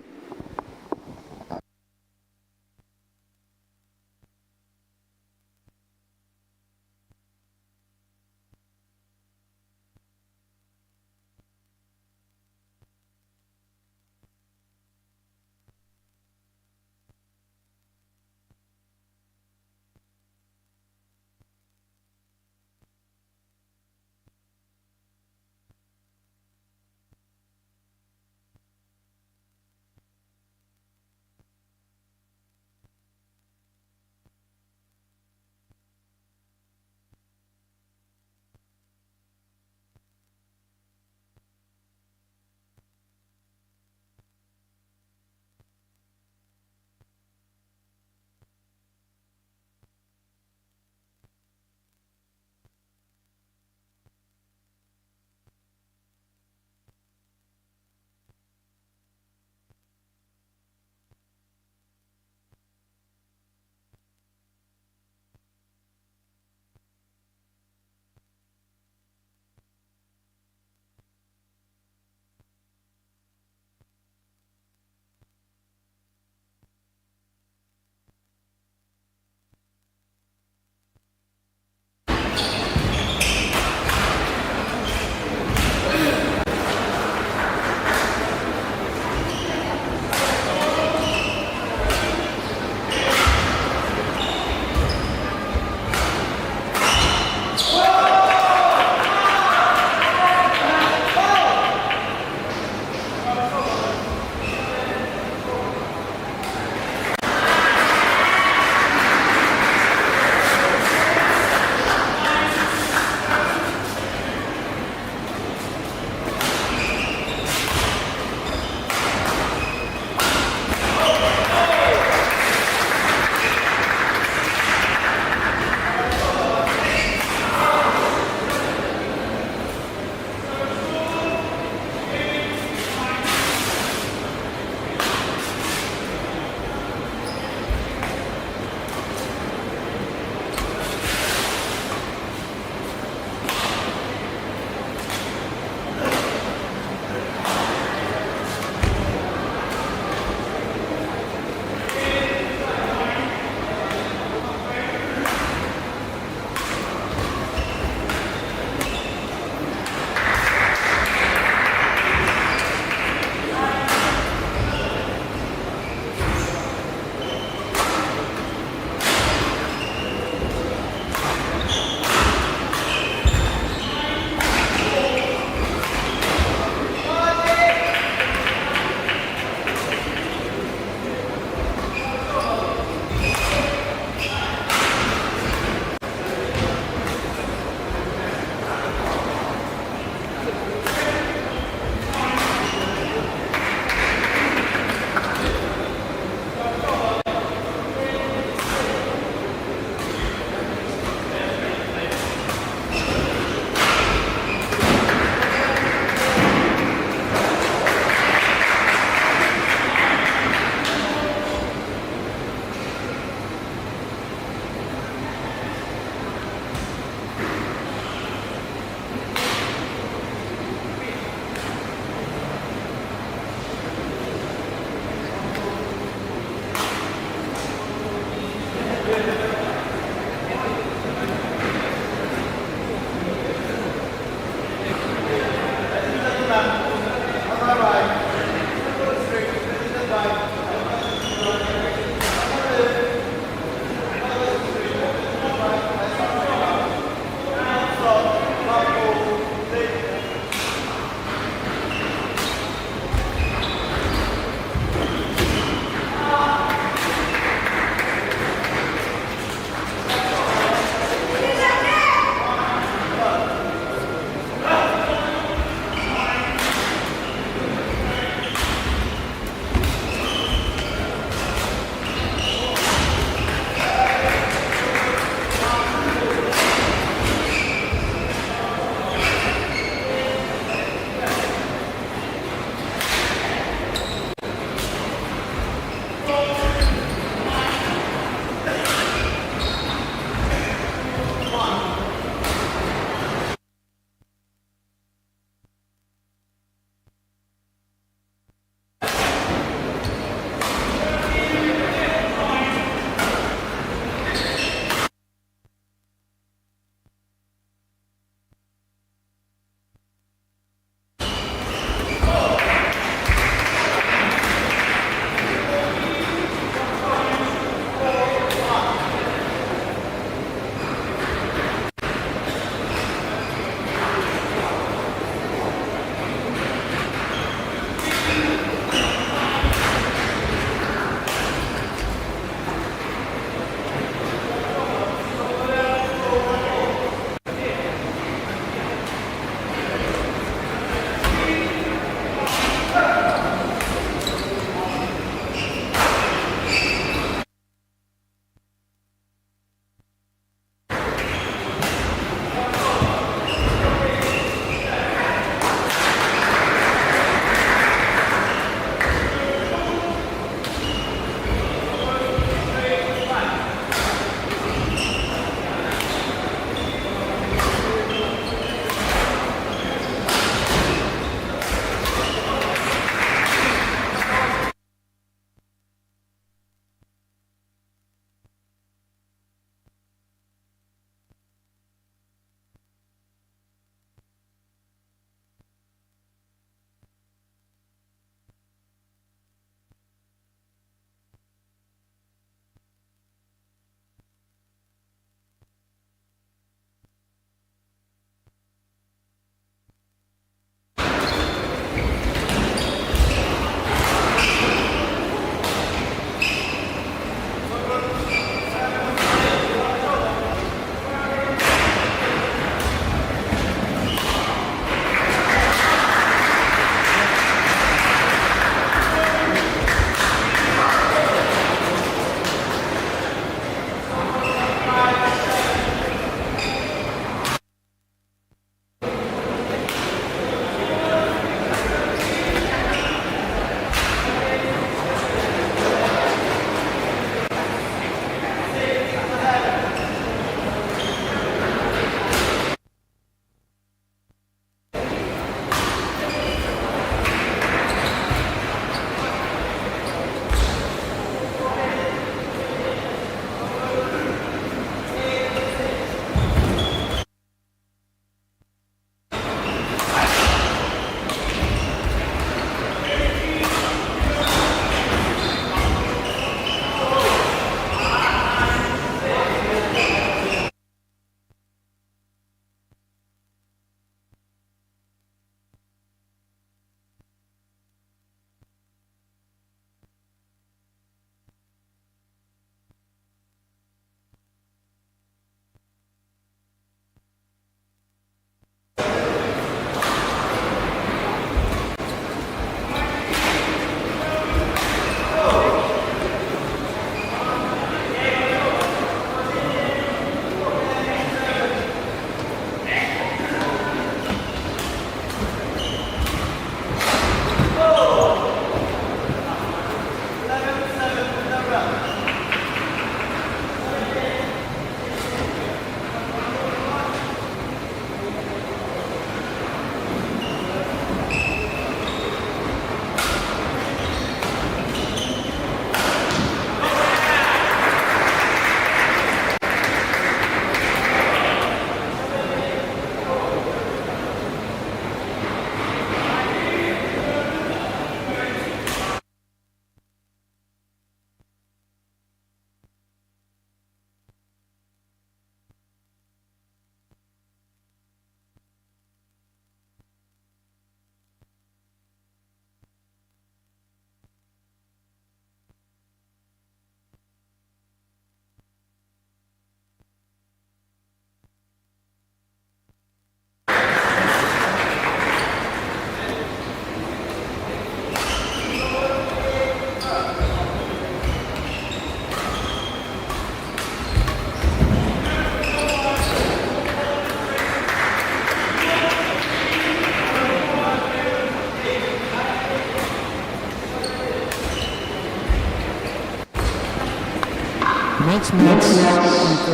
Next match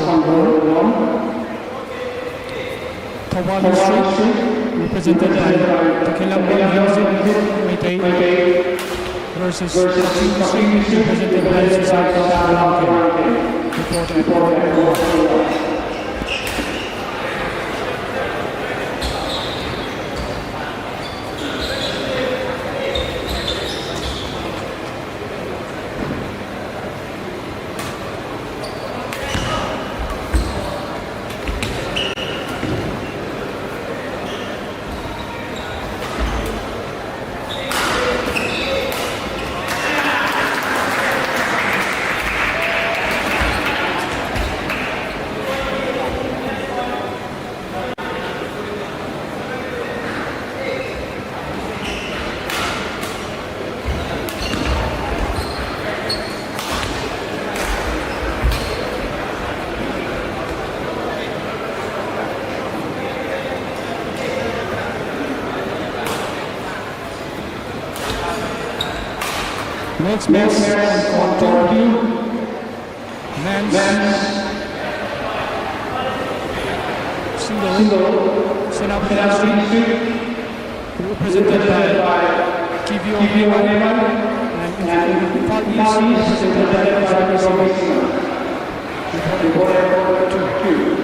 on court 1, Thawali Street, represented by Takilambon Hyojin Meitei versus Taksim Street, represented by Susaka Palanke. Report at court 1. Next match on court 2, men's single, Senapati Street, represented by Kivio Hewan, and Far East, represented by Osaka. Report 2.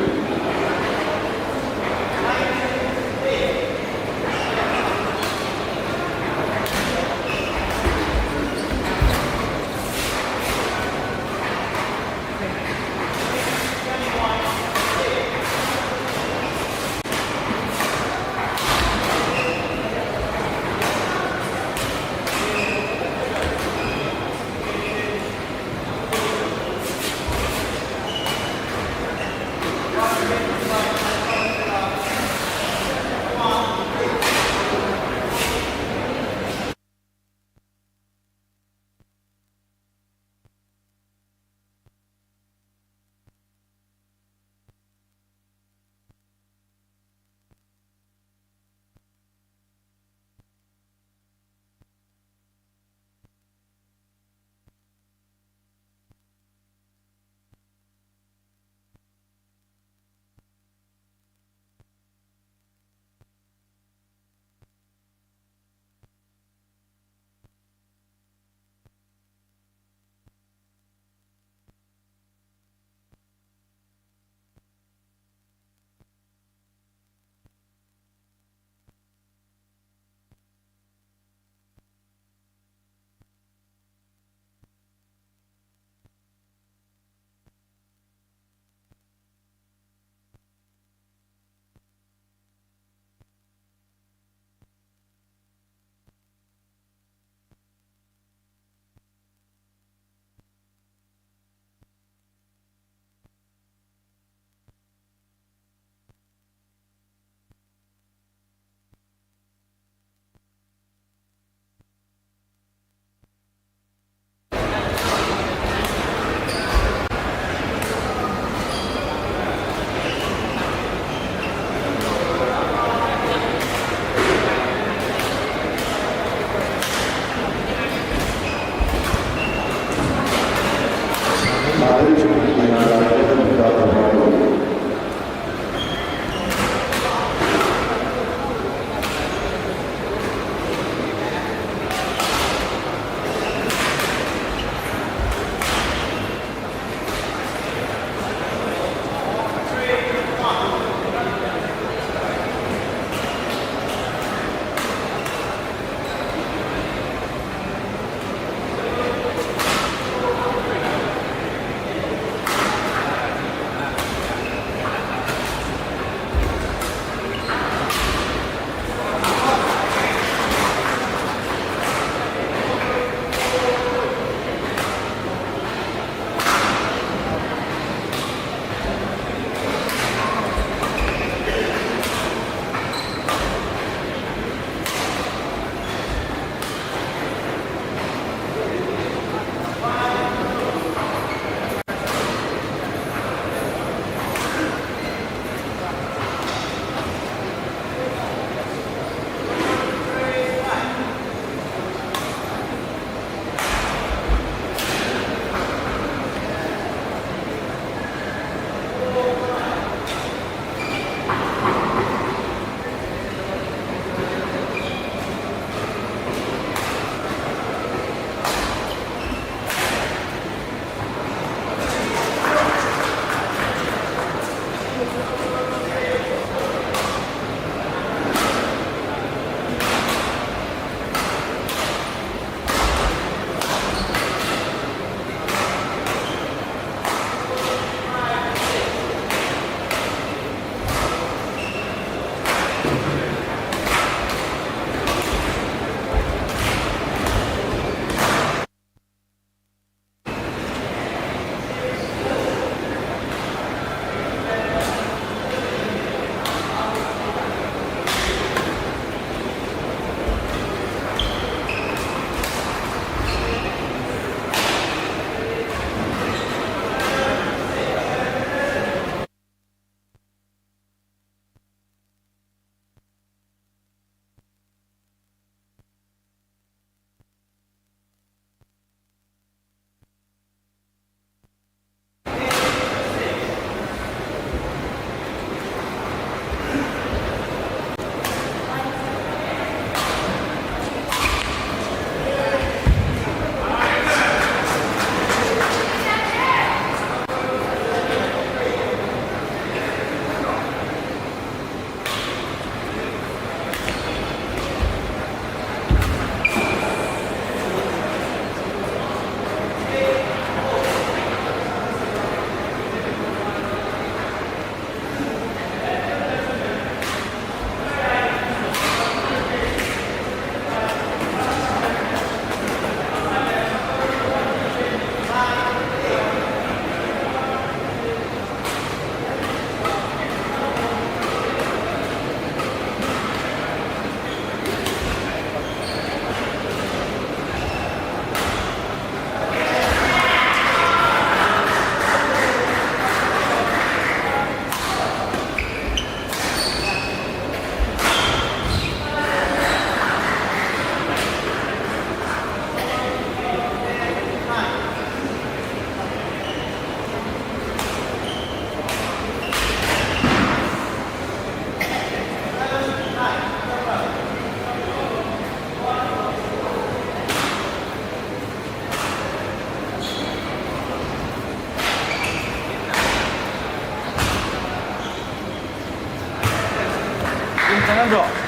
긴장하죠?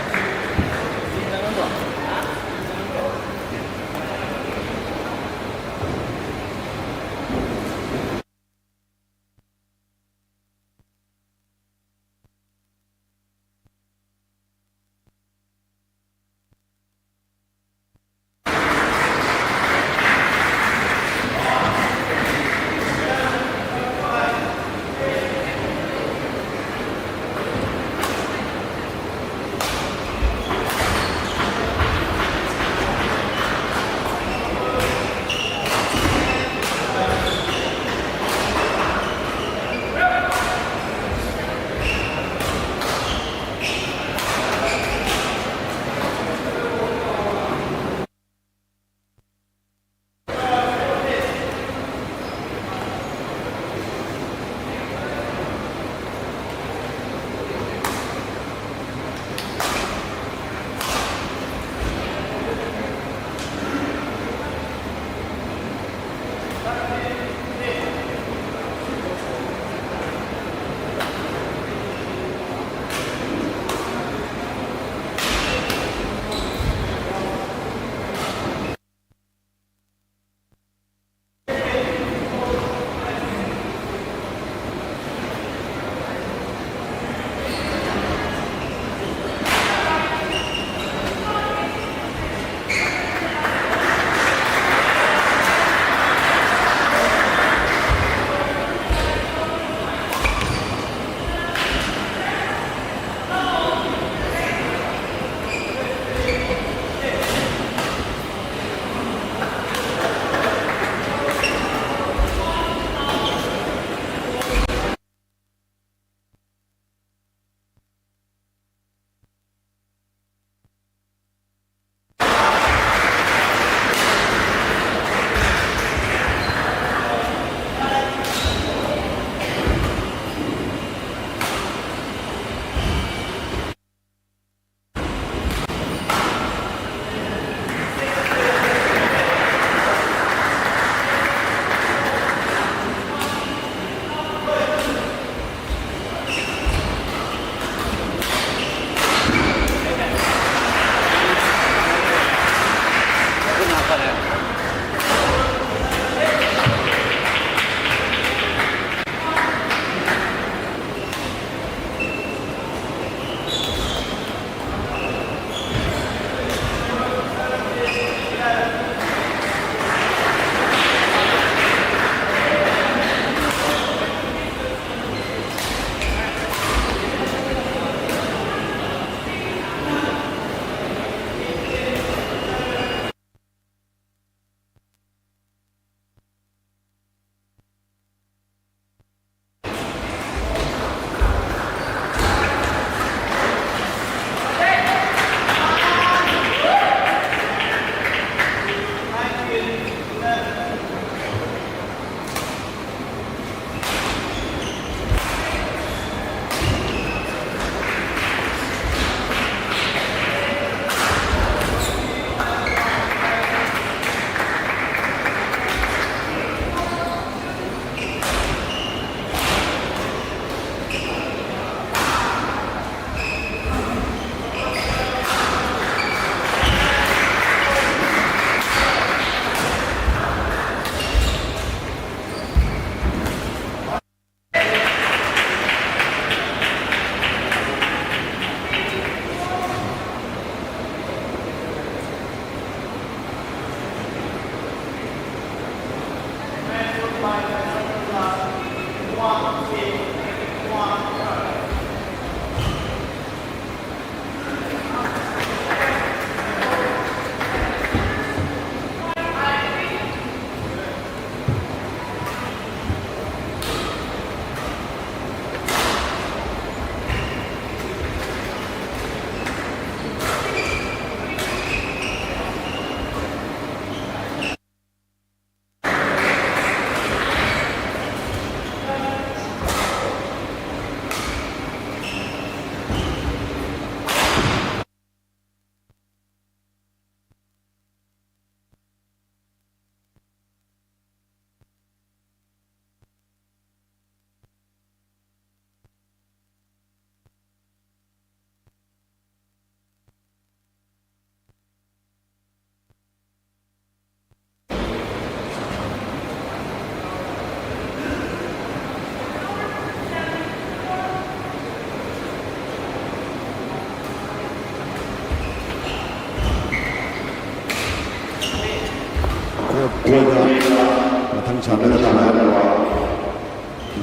सानगदबा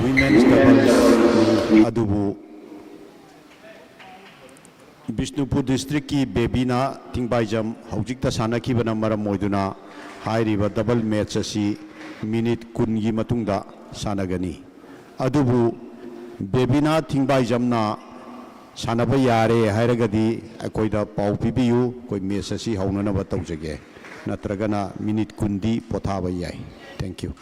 women's doubles adubu Bishnupur district ki Bebina Thingbaijam haujikta sanakibana maram oiduna hairiba double match asi minute kun gi matungda sanagani adubu Bebina Thingbaijamna sanaba yare hairagadi akoida pau pibiu koi match asi haunana ba taujage natragana minute kundi pothaba yai. Thank you.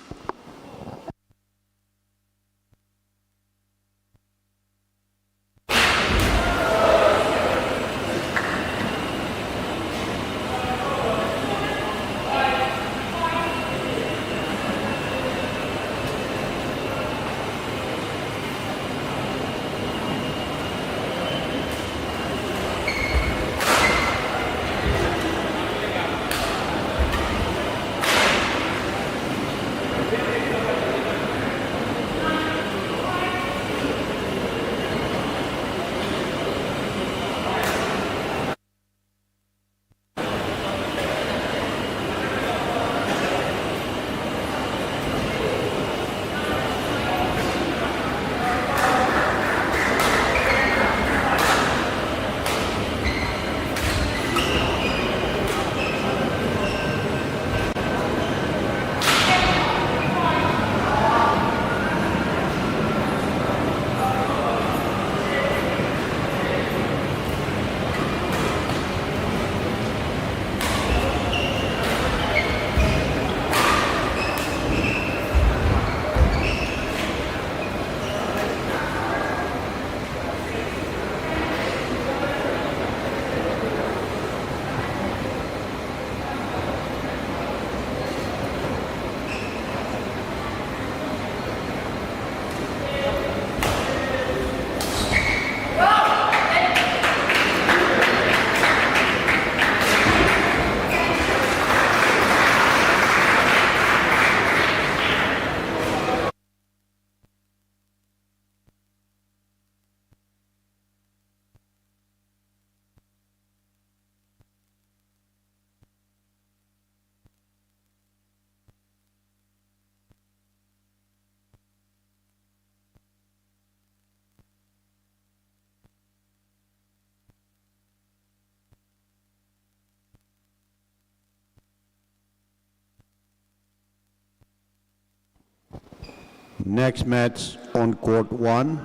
Next match on court 1.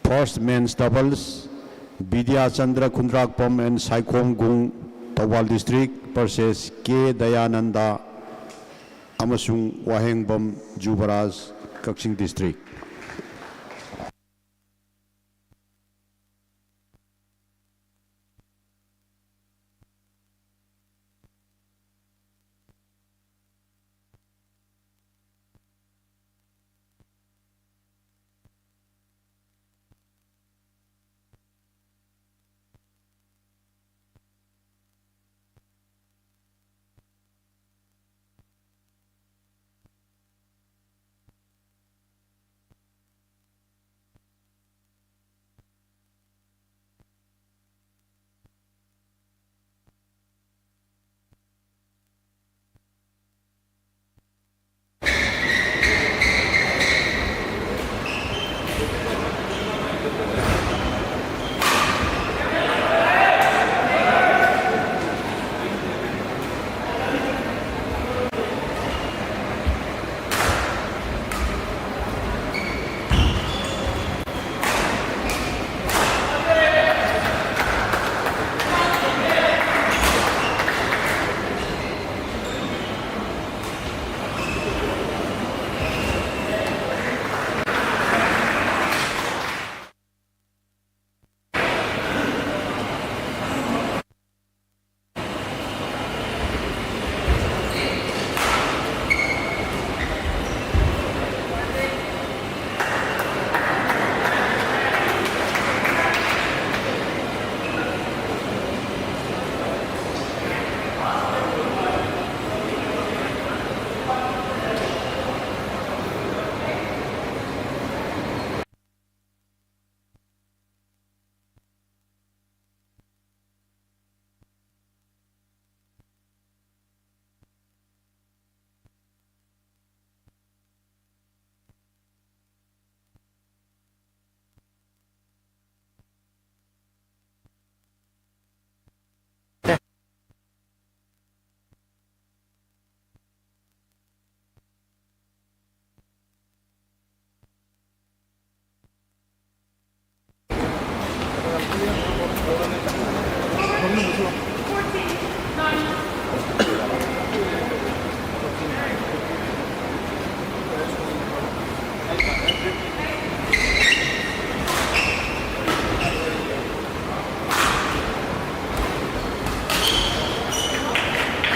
First men's doubles. Vidya Chandra Kundrakpam and Saikom Gung Tawal District versus K. Dayananda Amasung Wahengbam Jubaraz Kaksing District.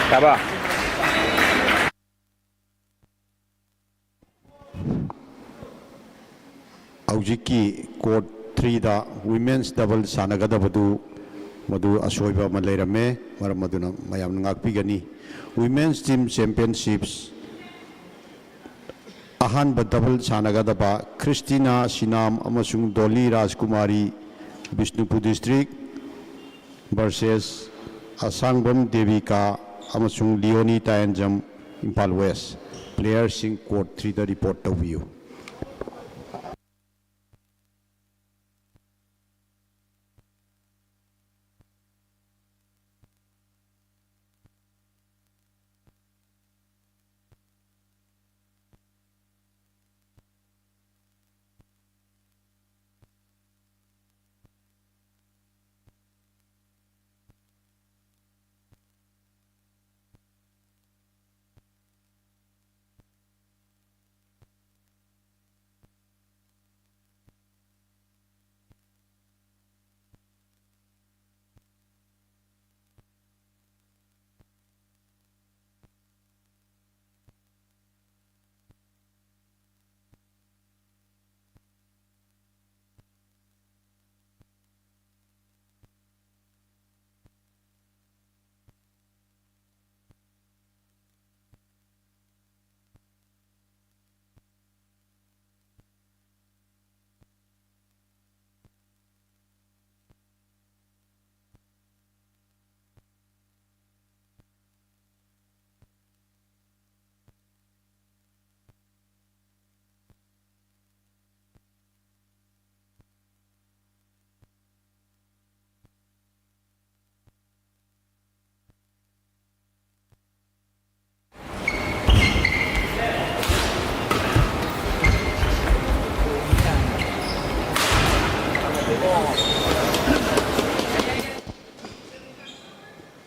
Taba. ꯍꯧꯖꯤꯛꯀꯤ court 3ꯗ women's double ꯁꯥꯟꯅꯒꯗꯕꯗꯨ ꯃꯗꯨ ꯑꯁꯣꯏꯕ ꯑꯃ ꯂꯩꯔꯝꯃꯦ, ꯃꯔꯝ ꯑꯗꯨꯅ ꯃꯌꯥꯝꯅ ꯉꯥꯛꯄꯤꯒꯅꯤ꯫ Women's team ꯆꯦꯝꯄꯤꯌꯟꯁꯤꯞꯁ ꯑꯍꯥꯟꯕ double ꯁꯥꯟꯅꯒꯗꯕ ꯈ꯭ꯔꯤꯁꯇꯤꯅꯥ ꯁꯤꯅꯥꯝ ꯑꯃꯁꯨꯡ ꯗꯣꯂꯤ ꯔꯥꯖꯀꯨꯃꯥꯔꯤ ꯕꯤꯁꯅꯨꯄꯨꯔ ꯗꯤꯁꯇ꯭ꯔꯤꯛ ꯚꯔꯁꯦꯁ ꯑꯁꯥꯡꯕꯝ ꯗꯦꯕꯤꯀꯥ ꯑꯃꯁꯨꯡ ꯂꯤꯑꯣꯅꯤ ꯇꯥꯌꯦꯟꯖꯝ ꯏꯝꯐꯥꯜ ꯋꯦꯁ꯫ ꯄ꯭ꯂꯦꯌꯔꯁꯤꯡ ꯀꯣꯔꯠ 3ꯗ ꯔꯤꯄꯣꯔꯠ ꯇꯧꯕꯤꯌꯨ꯫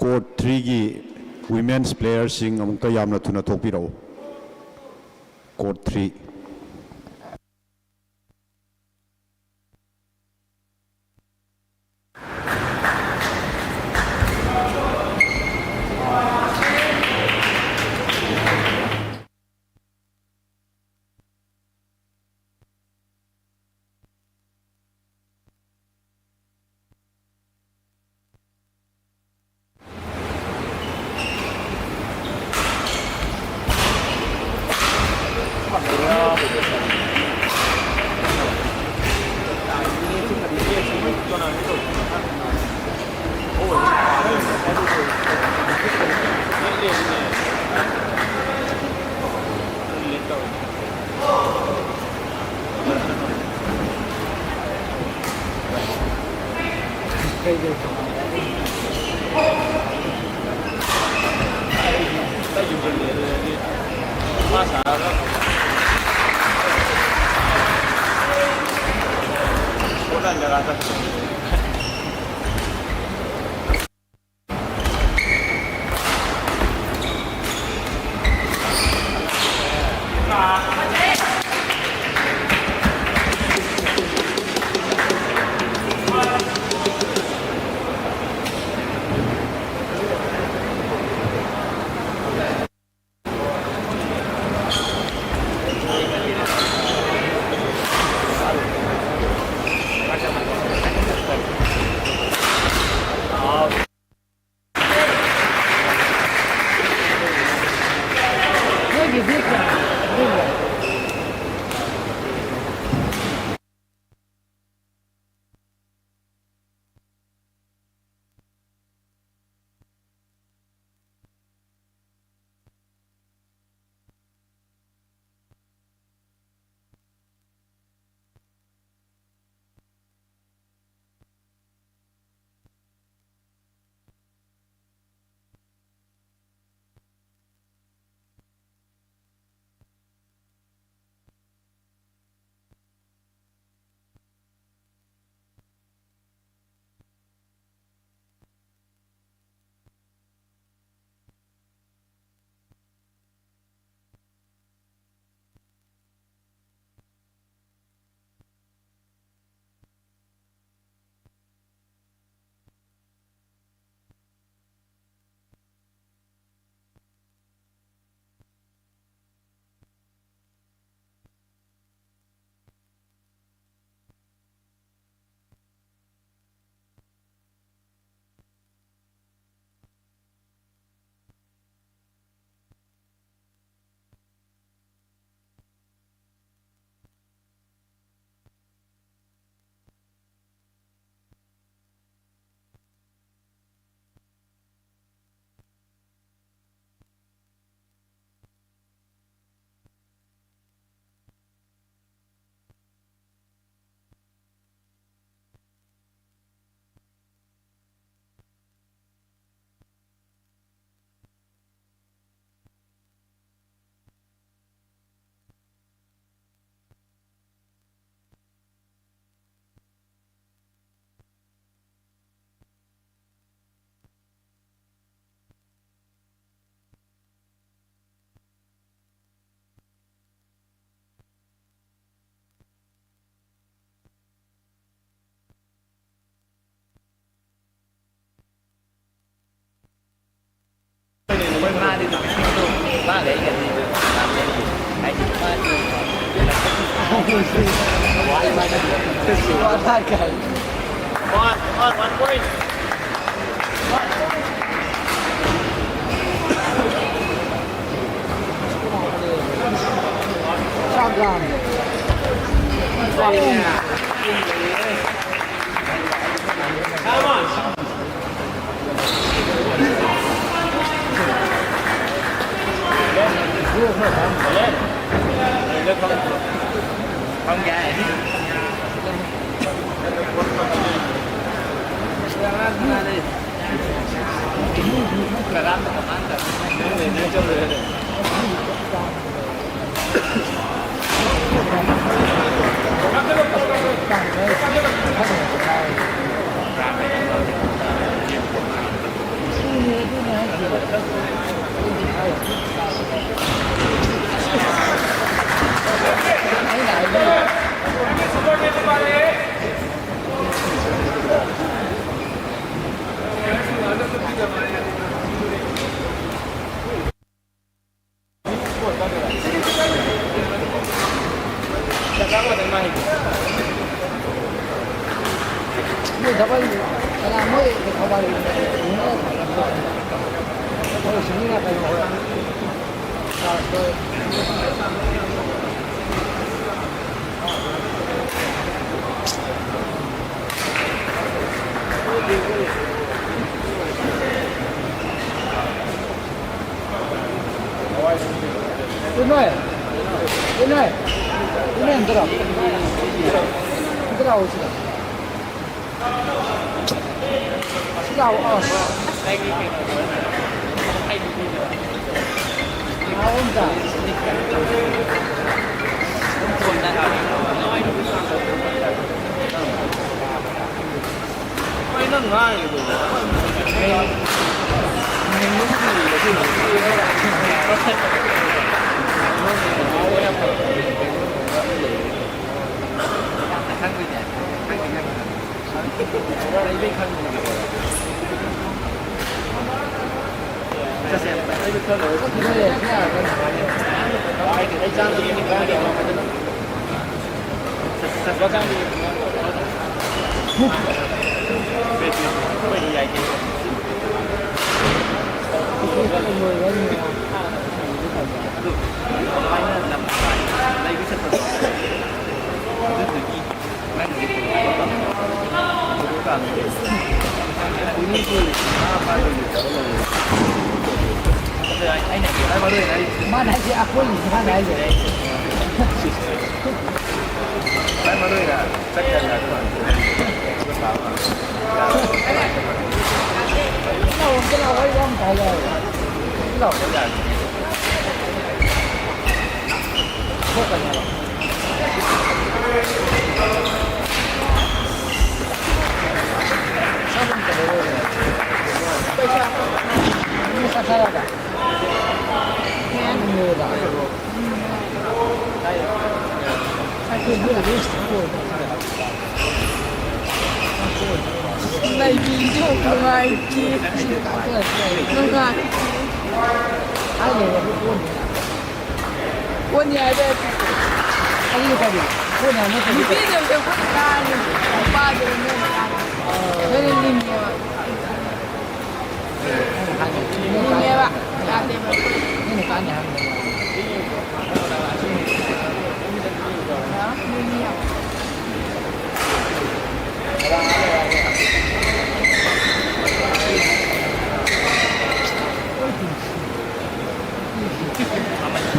ꯀꯣꯔꯠ 3ꯒꯤ ꯋꯤꯃꯦꯟꯁ ꯄ꯭ꯂꯦꯌꯔꯁꯤꯡ ꯑꯃꯨꯛꯇ ꯌꯥꯝꯅ ꯊꯨꯅ ꯊꯣꯛꯄꯤꯔꯛꯎ꯫ Court 3 Gracias.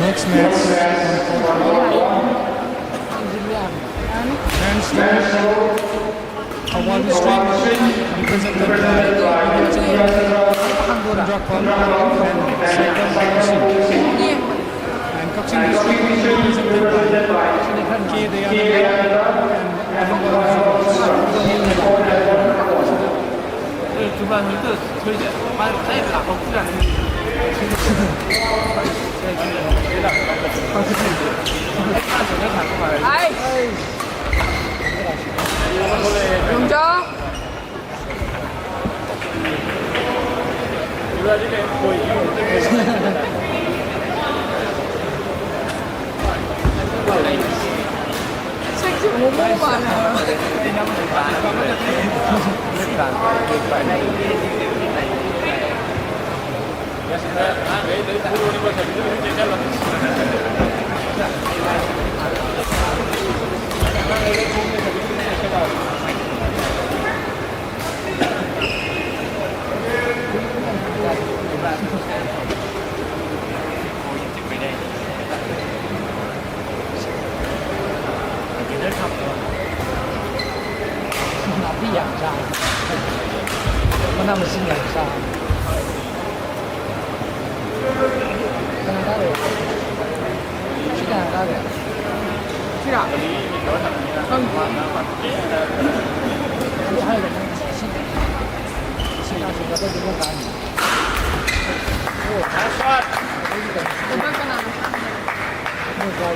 Next match, men's Awal District, represented by Drakpan and Saipan by Kusin. And Kachin District, represented by K. Dayananda and 必养杀，跟他们是养杀。加拿大的，去加拿大的，去啊！还有个新大学的在这边打你。我们干嘛？没有抓你。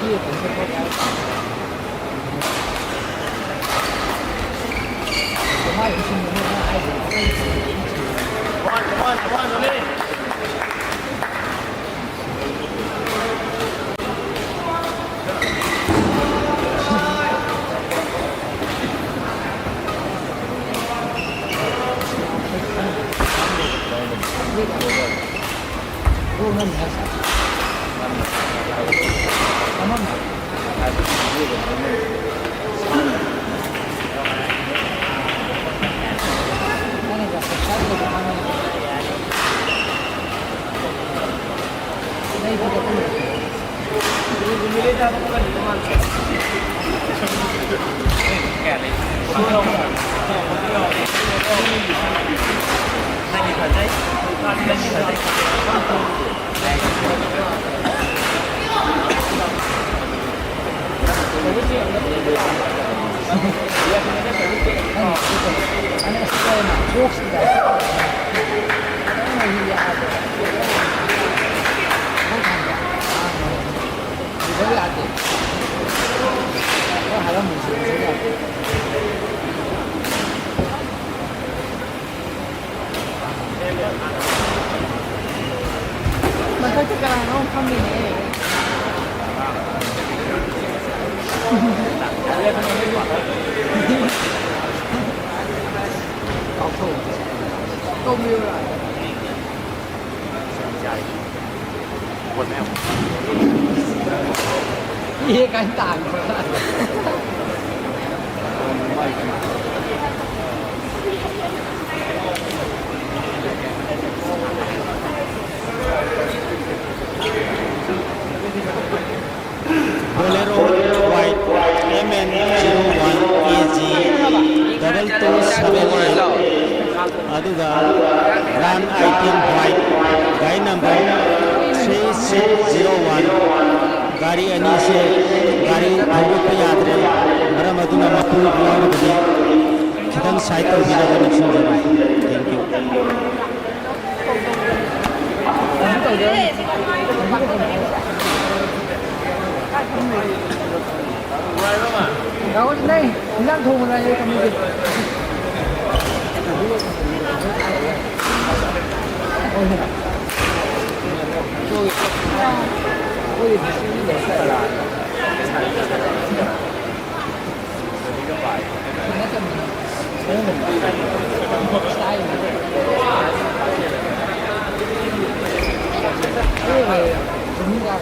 我妈有心没有爱我们没啥。มันก็จะกำลังต้องทำอย่างนี้搞错都没有了ปวดแมว นี่การต่างกันBolero White MN01AG 2278 aduga run item white guy number 3601 gari ani se gari thaupa yadre maram aduna mapu yawbadi khitang side to bina ga naction jara thank you Đâu đây, đang thu mà đây cầm đi. Ôi, thì suy nghĩ để sợ là. Nó cầm. Sai. Ôi, đúng ra.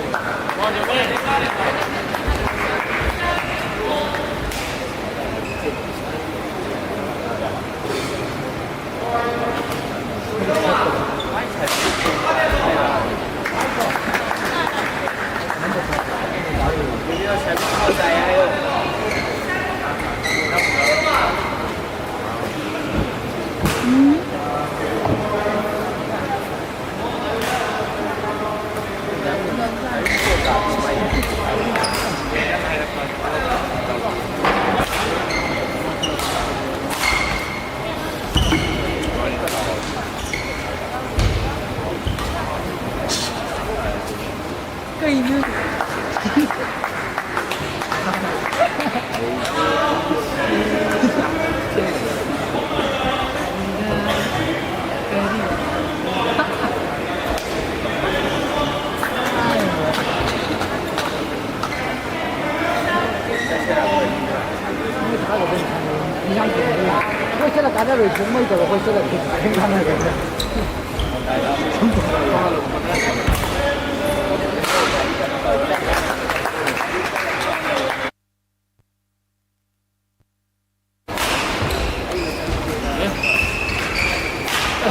Cây nữa. 那位从没怎么会这个平常那个。哎。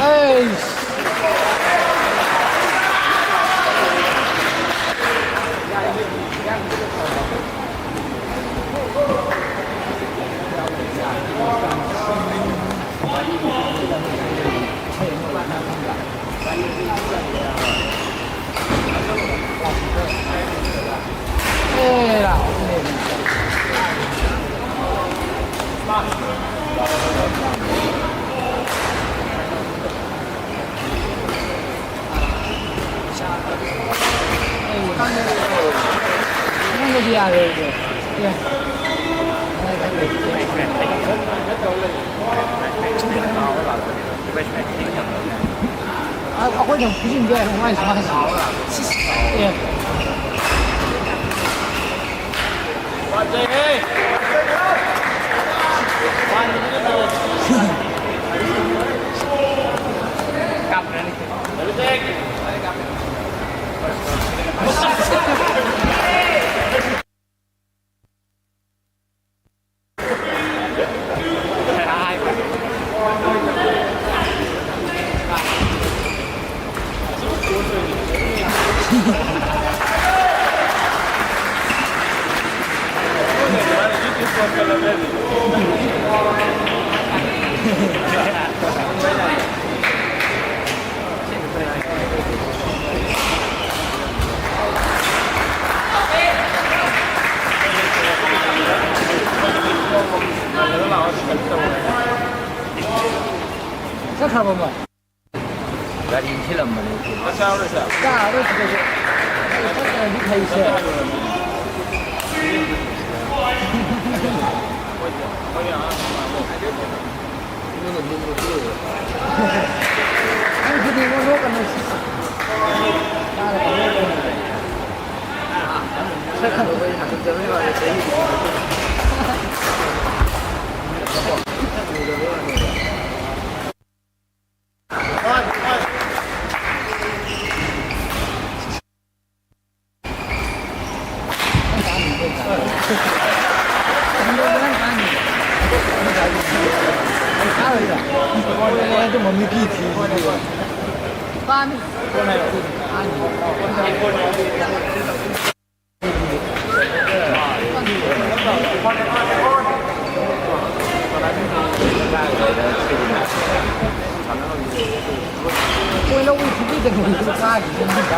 哎呀，那个厉害的，对。啊，我讲不信这，我也是蛮少的。对。这看不嘛？那进去了没？咋都是这个，你看一下。这么没脾气，爸，你过来了，为了维持这个东西，啥子都没干。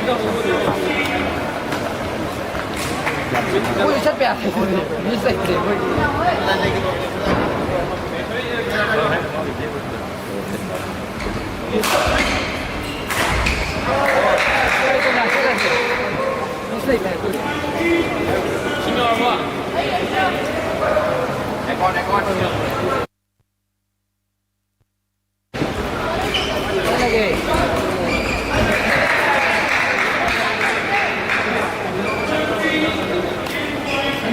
我有些别的，你谁的？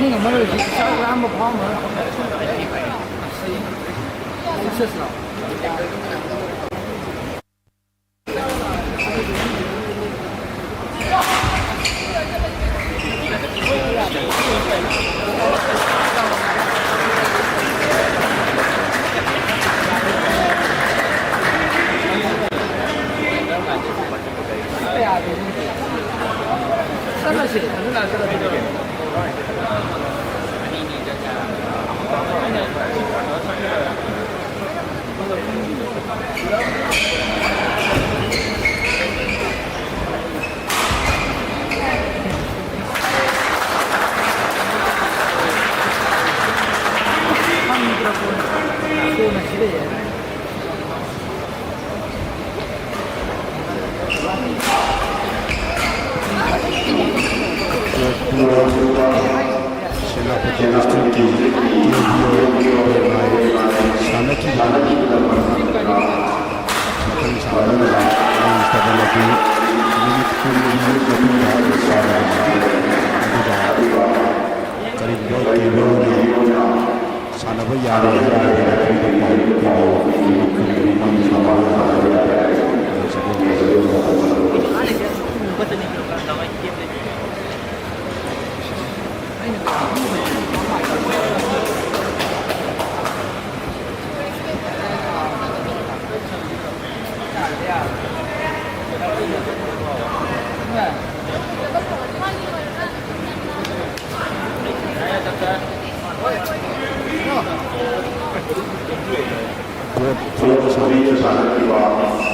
那个门儿小俺们跑门儿，是是。对呀，对。三个血，咱们俩这个。सेनापति district की शानकी सानब यारे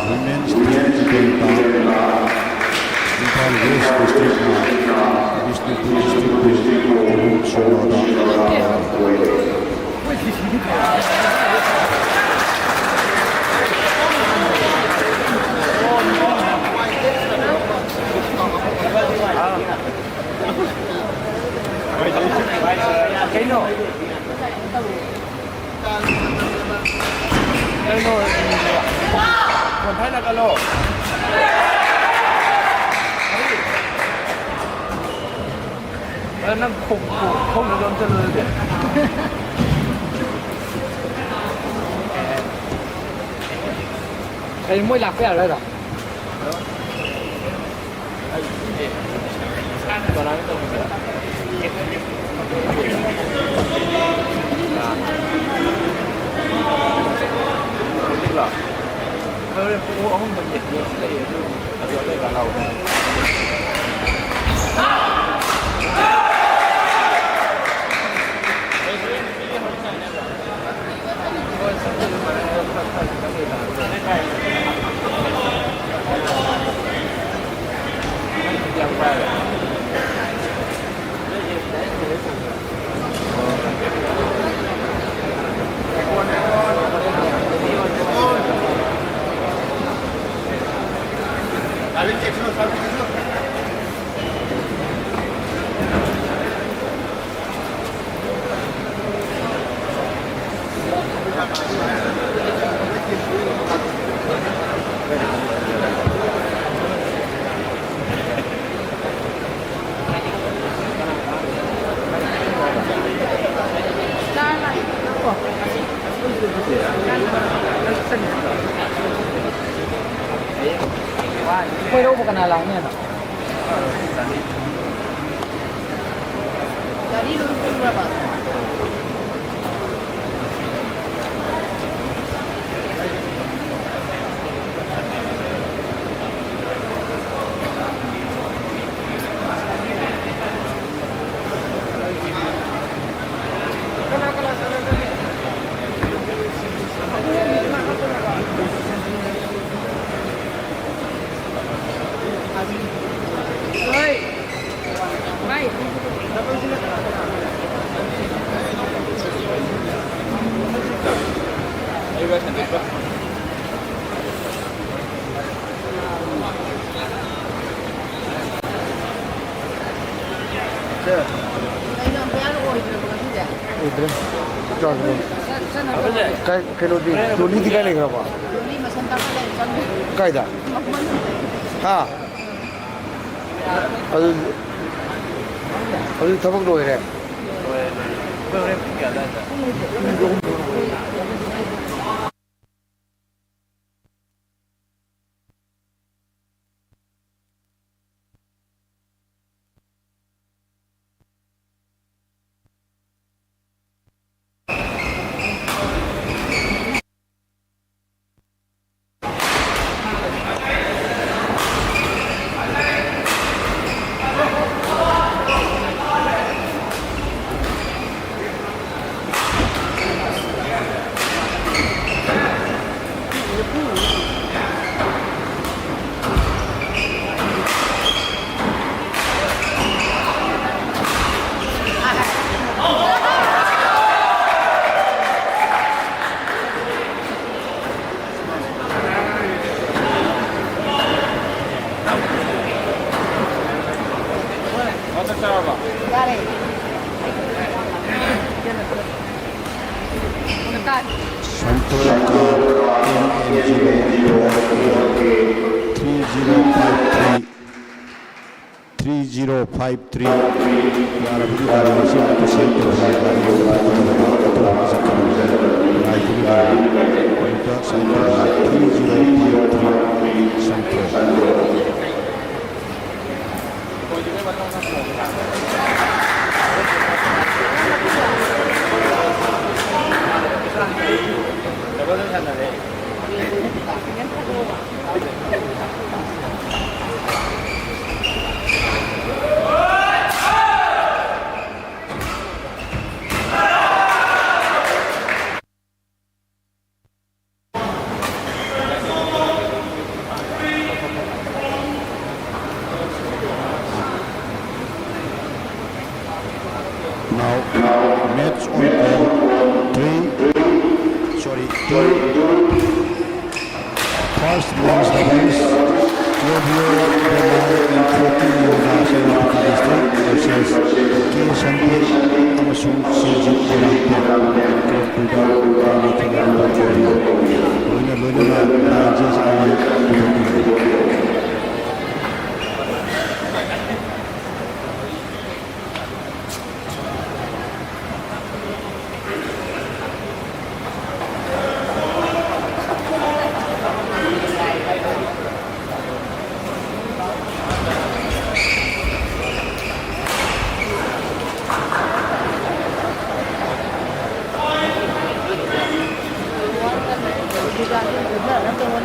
women's team Imphal West district Bishnupur districtคนไทยนักกะโลนั่งคงจะโดนเจริญเด็ดไอ้มวยหลักไปอะไรหรอตอนนั้นต้องห้องมันเด็กเยอะเลยเราเยอะเลยกับเรายังไปไม่รู้กันอะไรเนี่ยDari lurus berapa? 이런 배하는 거 있는 거 같은데. 이들 저거 저는 그래도 돈이 디가 내가 봐 우리만 선택하는 건 까이다 하 어디 타박도 이래 Dale. Dekat. Now, match on three, sorry, two. First men's doubles, Fabio Bernal and Fourteen Yoga District versus K. Shanti Amasung Sergi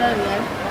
Durante.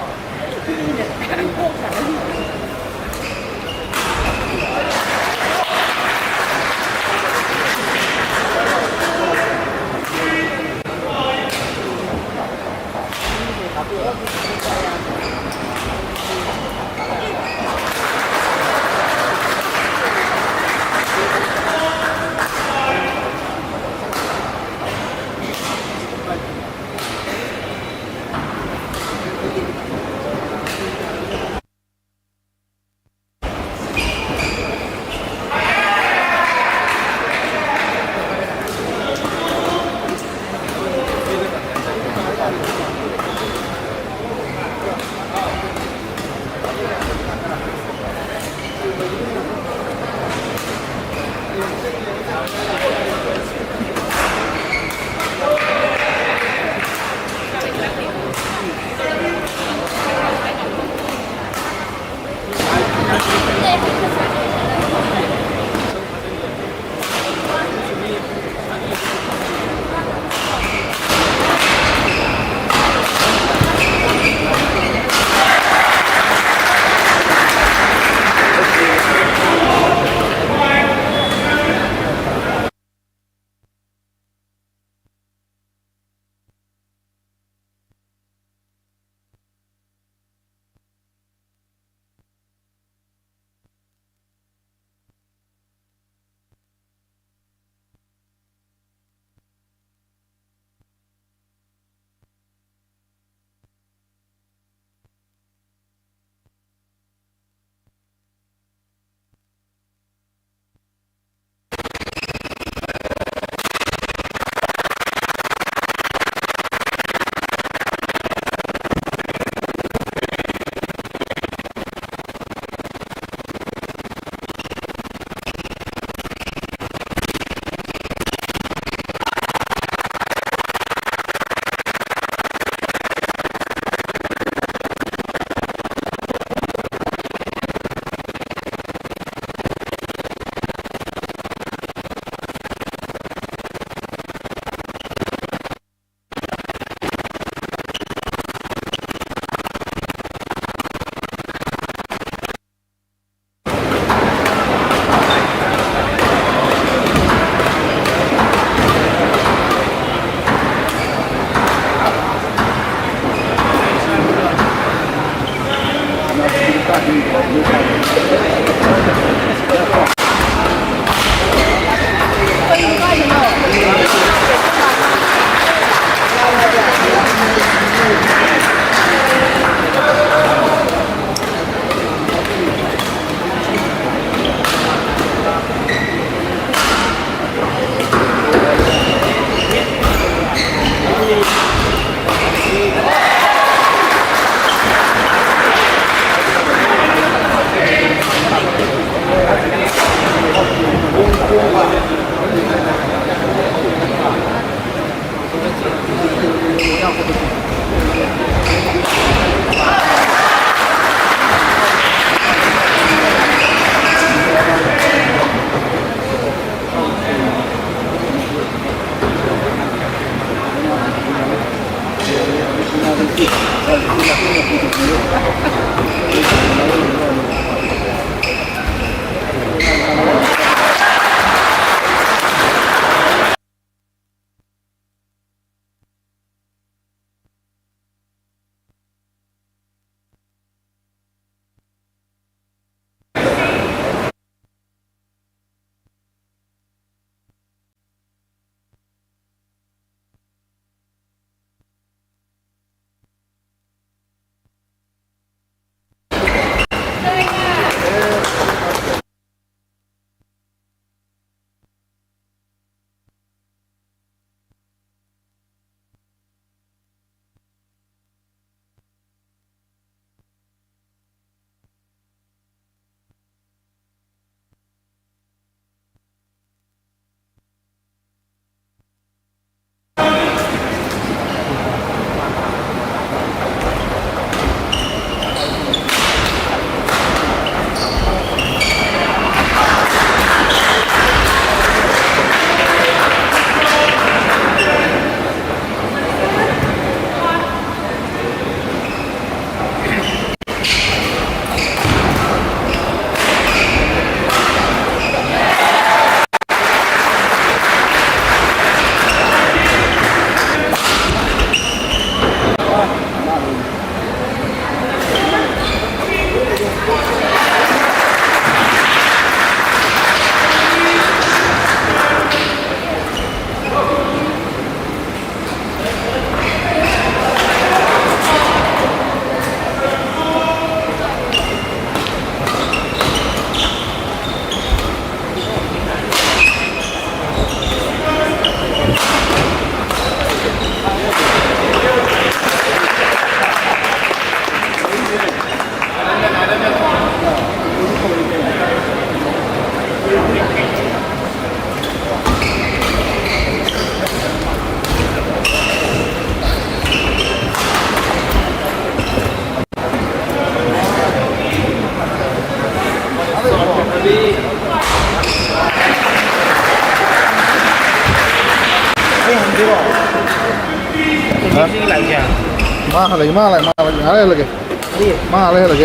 อะไรเหรอแก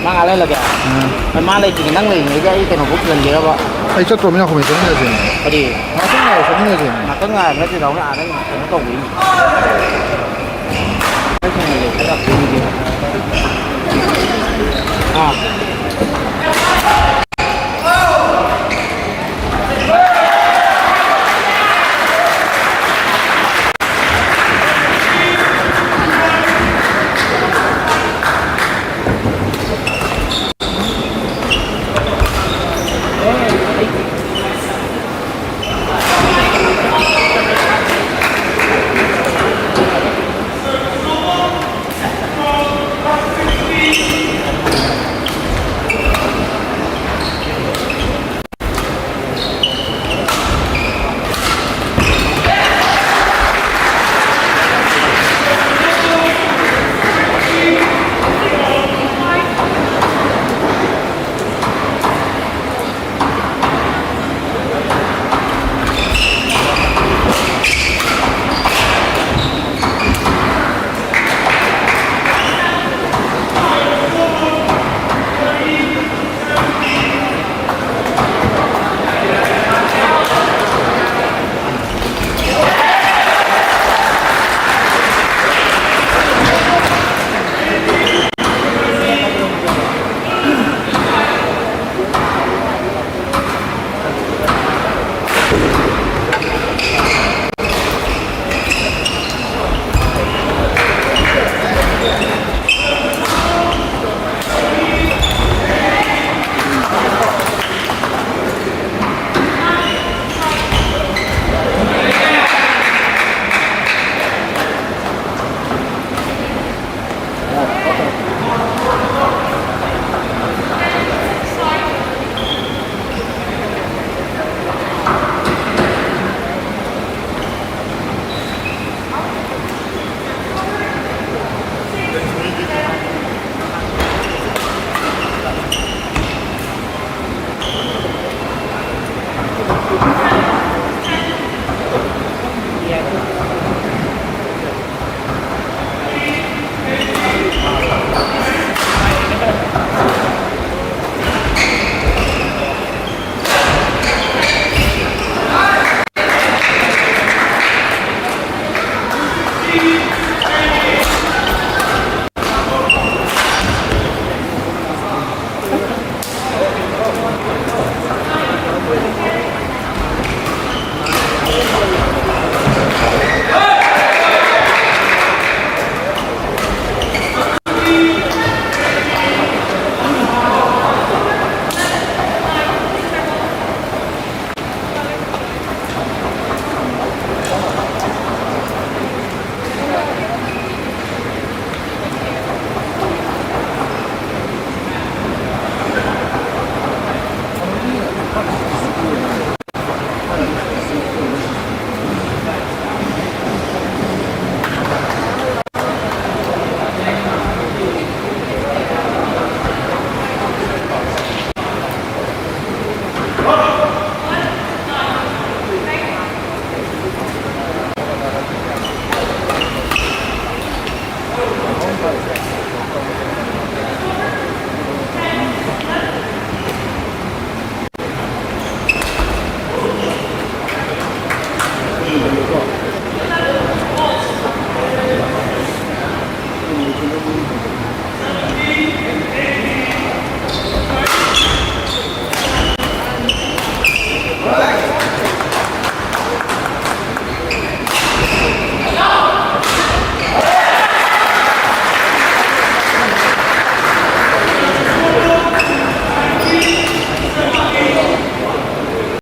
มาอะไรเหรอแกมันมาอะไรจริงนั่งเลยอย่างเงี้ยไอ้เป็นของพวกเงินเยอะปะไอ้เจ้าตัวไม่เอาของมันต้องเงินจริงพอดีมาตั้งไงสมเงินจริงมาตั้งไงแล้วที่เราอ่านได้ผมต้องวิ่งไม่ใช่เลยระดับจริงๆ